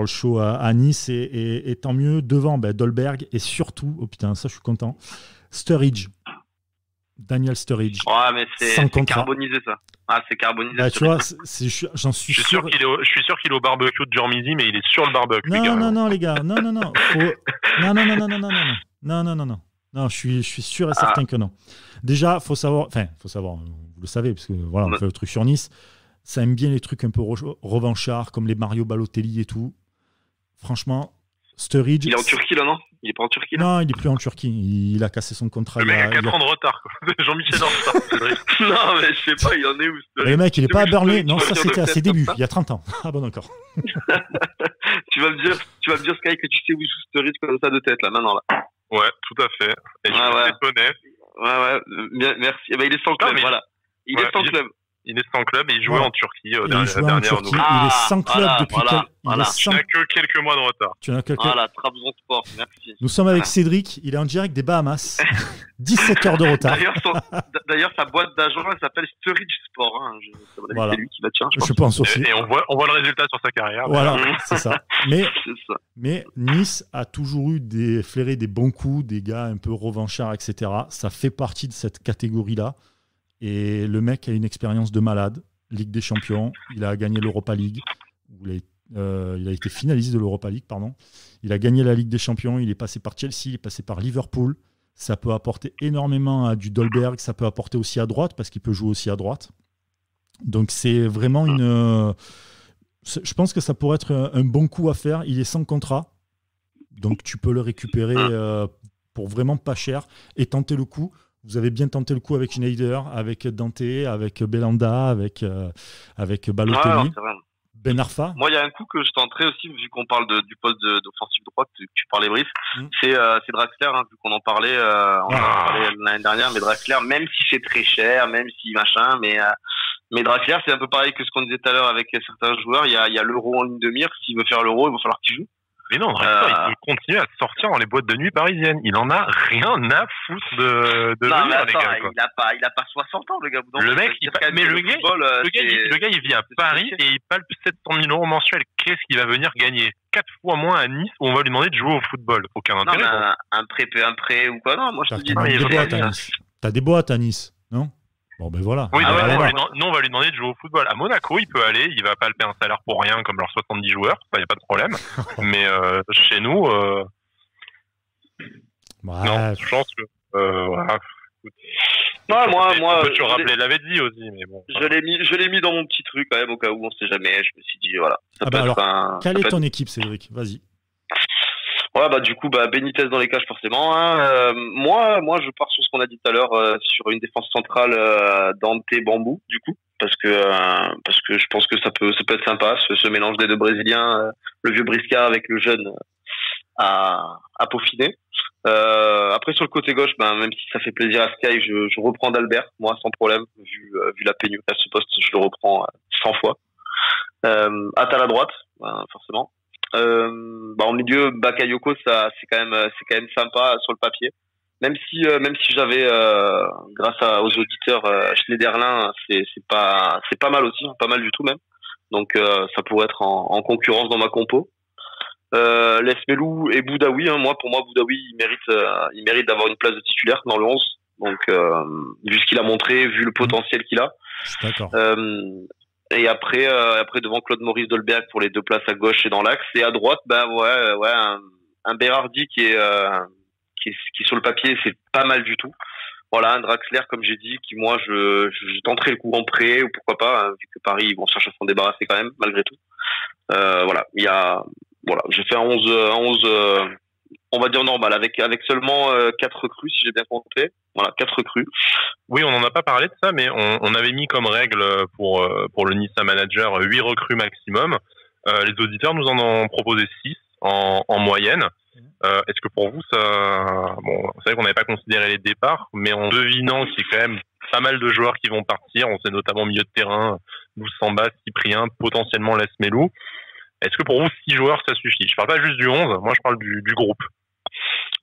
show à Nice. Et tant mieux. Devant, Dolberg. Et surtout, ça, je suis content. Sturridge. Daniel Sturridge. Ouais, mais c'est carbonisé ça. Ah, c'est carbonisé. Tu vois, j'en suis sûr. Je suis sûr qu'il est au barbecue de Jormizy, mais il est sur le barbecue. Non, les gars. Non. Non, je suis sûr et certain que non. Déjà, faut savoir, vous le savez, parce que voilà, on fait le truc sur Nice. Ça aime bien les trucs un peu revanchards, comme les Mario Balotelli et tout. Franchement, Sturridge. Il est en Turquie là, non? Il est pas en Turquie là? Non, il est plus en Turquie. Il a cassé son contrat. Le mec a 4 ans de retard, quoi. Jean-Michel en retard, Cédric. Non, mais je sais pas, il en est où, Sturridge? Le mec, il est pas à Burnley. Non, ça c'était à ses débuts, il y a 30 ans. Ah bon, d'accord. Tu vas me dire, Sky, que tu sais où joue Sturridge comme ça de tête, là, maintenant, là. Ouais, tout à fait. Et je connais. Ouais, merci. Eh ben, il est sans club, voilà. Il est sans club. Il est sans club et il jouait en Turquie. Il est sans club depuis Tu n'as que quelques mois de retard. Voilà, Trabzonspor, merci. Nous sommes avec Cédric, il est en direct des Bahamas. 17 heures de retard. D'ailleurs, sa boîte d'agent, elle s'appelle Sturridge Sport. Hein. C'est lui qui la tient, je pense aussi. Et on voit le résultat sur sa carrière. Voilà, c'est ça. Mais Nice a toujours flairé des bons coups, des gars un peu revanchards, etc. Ça fait partie de cette catégorie-là. Et le mec a une expérience de malade. Ligue des Champions, il a gagné l'Europa League. Il a été finaliste de l'Europa League, pardon. Il a gagné la Ligue des Champions, il est passé par Chelsea, il est passé par Liverpool. Ça peut apporter énormément à du Dolberg, ça peut apporter aussi à droite, parce qu'il peut jouer aussi à droite. Donc c'est vraiment je pense que ça pourrait être un bon coup à faire. Il est sans contrat, donc tu peux le récupérer pour vraiment pas cher et tenter le coup. Vous avez bien tenté le coup avec Schneider, avec Dante, avec Belanda, avec Balotelli, Ben Arfa. Moi, il y a un coup que je tenterais aussi, vu qu'on parle du poste d'offensive droite, tu parlais Brice, c'est Draxler, hein, vu qu'on en parlait, l'année dernière, mais Draxler, même si c'est très cher, même si machin, mais Draxler, c'est un peu pareil que ce qu'on disait tout à l'heure avec certains joueurs. Il y a l'Euro en ligne de mire. S'il veut faire l'Euro, il va falloir qu'il joue. Mais non, il peut continuer à sortir dans les boîtes de nuit parisiennes. Il en a rien à foutre de venir, les gars. Il a pas 60 ans, le gars. Le mec, le gars, il vit à Paris et il palpe 700 000 euros mensuels. Qu'est-ce qu'il va venir gagner? 4 fois moins à Nice où on va lui demander de jouer au football. Aucun intérêt. Non, mais un prêt ou quoi, non, moi je te dis. T'as des boîtes à Nice, non? Bon, ben voilà. Oui, nous, on va lui demander de jouer au football. À Monaco, il peut aller, il va pas payer un salaire pour rien comme leurs 70 joueurs, ça, y a pas de problème. Mais chez nous, non, je pense que voilà. Non, moi, tu rappelais l'avait dit aussi, mais bon. Je l'ai mis dans mon petit truc quand même au cas où on sait jamais. Je me suis dit voilà. Quelle est ton équipe, Cédric? Vas-y. Ouais, bah du coup, Benitez dans les cages forcément. Hein. Moi, je pars sur ce qu'on a dit tout à l'heure, sur une défense centrale Dante Bambou, du coup, parce que je pense que ça peut être sympa ce mélange des deux Brésiliens, le vieux briscard avec le jeune à peaufiner. Après sur le côté gauche, même si ça fait plaisir à Sky, je reprends d'Albert, moi sans problème, vu la pénurie à ce poste, je le reprends 100 fois. Attal à droite, forcément. En milieu, Bakayoko, ça c'est quand même sympa sur le papier. Même si j'avais grâce aux auditeurs Schneiderlin, c'est pas mal aussi, pas mal du tout même. Donc ça pourrait être en concurrence dans ma compo. Lesmelou et Boudaoui, hein. Pour moi Boudaoui il mérite d'avoir une place de titulaire dans le 11. Donc vu ce qu'il a montré, vu le potentiel qu'il a. D'accord. Et après devant Claude Maurice Dolberg pour les deux places à gauche et dans l'axe, et à droite un Berardi qui sur le papier c'est pas mal du tout. Voilà, un Draxler comme j'ai dit, qui moi je tenterai le coup en prêt, ou pourquoi pas, hein, vu que Paris ils vont chercher à s'en débarrasser quand même malgré tout. J'ai fait un 11 on va dire normal, avec seulement 4 recrues si j'ai bien compté. Voilà, 4 recrues. Oui, on n'en a pas parlé de ça, mais on avait mis comme règle pour le Nissa Manager 8 recrues maximum. Les auditeurs nous en ont proposé 6 en moyenne. Est-ce que pour vous, ça... Bon, c'est vrai qu'on n'avait pas considéré les départs, mais en devinant qu'il y a quand même pas mal de joueurs qui vont partir, on sait notamment milieu de terrain, Boussamba, Cyprien, potentiellement Lesmelou. Est-ce que pour vous, 6 joueurs, ça suffit? Je parle pas juste du 11, moi je parle du groupe.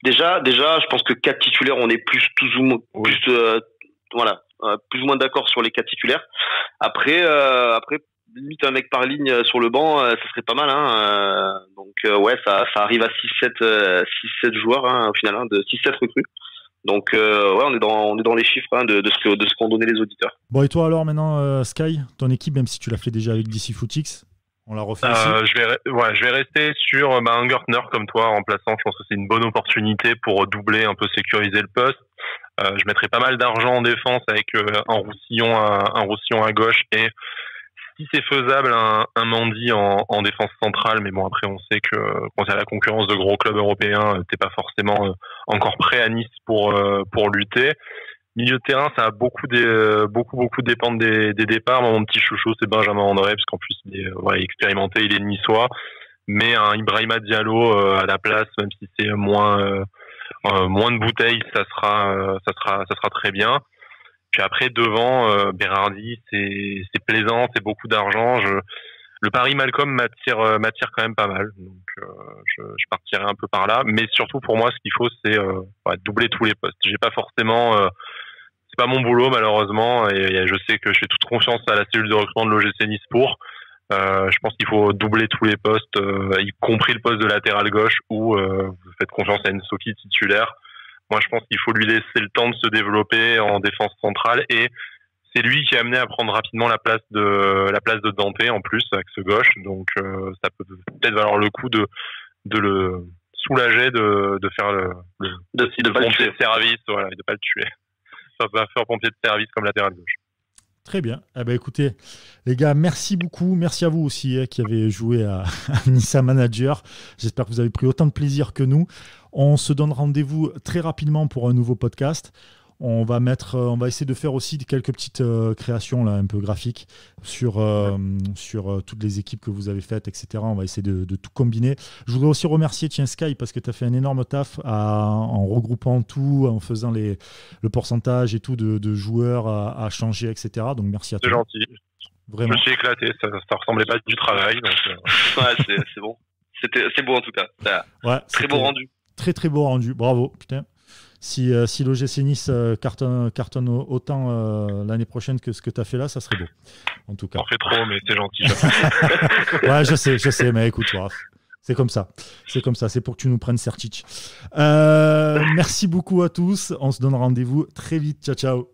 Déjà, je pense que 4 titulaires, on est plus ou moins d'accord sur les 4 titulaires. Après, limite un mec par ligne sur le banc, ça serait pas mal, hein. Donc ça arrive à 6-7 joueurs, hein, au final, hein, de 6-7 recrues. Donc on est dans les chiffres, hein, de ce qu'ont donné les auditeurs. Bon, et toi alors maintenant, Sky, ton équipe, même si tu l'as fait déjà avec DC Footix, on l'a refait ici. Je vais rester sur un Gertner comme toi, remplaçant. Je pense que c'est une bonne opportunité pour doubler, un peu sécuriser le poste. Je mettrai pas mal d'argent en défense avec un Roussillon à gauche, et si c'est faisable, un Mandy en défense centrale. Mais bon, après on sait que quand il y a la concurrence de gros clubs européens, t'es pas forcément encore prêt à Nice pour lutter. Milieu de terrain, ça a beaucoup dépendre des départs. Mon petit chouchou, c'est Benjamin André, parce qu'en plus il est expérimenté, il est niçois. Mais un Ibrahima Diallo à la place, même si c'est moins de bouteilles, ça sera très bien. Puis après devant, Berardi, c'est plaisant, c'est beaucoup d'argent. Le Paris Malcolm m'attire quand même pas mal, donc je partirai un peu par là. Mais surtout pour moi, ce qu'il faut, c'est doubler tous les postes. J'ai pas forcément, c'est pas mon boulot malheureusement, et je sais que je fais toute confiance à la cellule de recrutement de l'OGC Nice pour. Je pense qu'il faut doubler tous les postes, y compris le poste de latéral gauche, où vous faites confiance à Nsoki titulaire. Moi, je pense qu'il faut lui laisser le temps de se développer en défense centrale, et c'est lui qui a amené à prendre rapidement la place de Dante en plus, avec ce gauche. Donc ça peut peut-être valoir le coup de le soulager, de faire de pompier de service, voilà, et de pas le tuer. Ça va faire pompier de service comme latéral gauche. Très bien. Écoutez, les gars, merci beaucoup. Merci à vous aussi qui avez joué à Nissa Manager. J'espère que vous avez pris autant de plaisir que nous. On se donne rendez-vous très rapidement pour un nouveau podcast. On va essayer de faire aussi quelques petites créations là, un peu graphiques sur toutes les équipes que vous avez faites, etc. On va essayer de tout combiner. Je voudrais aussi remercier Sky, parce que tu as fait un énorme taf en regroupant tout, en faisant le pourcentage et tout de joueurs à changer, etc. Donc merci à toi. C'est gentil. Vraiment. Je me suis éclaté, ça ressemblait pas du travail. Donc, Ouais, c'est bon. C'est beau en tout cas. Très beau rendu. Très très beau rendu. Bravo, putain. Si l'OGC Nice cartonne autant l'année prochaine que ce que tu as fait là, ça serait beau. En tout cas. On fait trop, mais c'est gentil. Ouais, je sais, mais écoute, C'est comme ça. C'est pour que tu nous prennes Sertic. Merci beaucoup à tous. On se donne rendez-vous très vite. Ciao, ciao.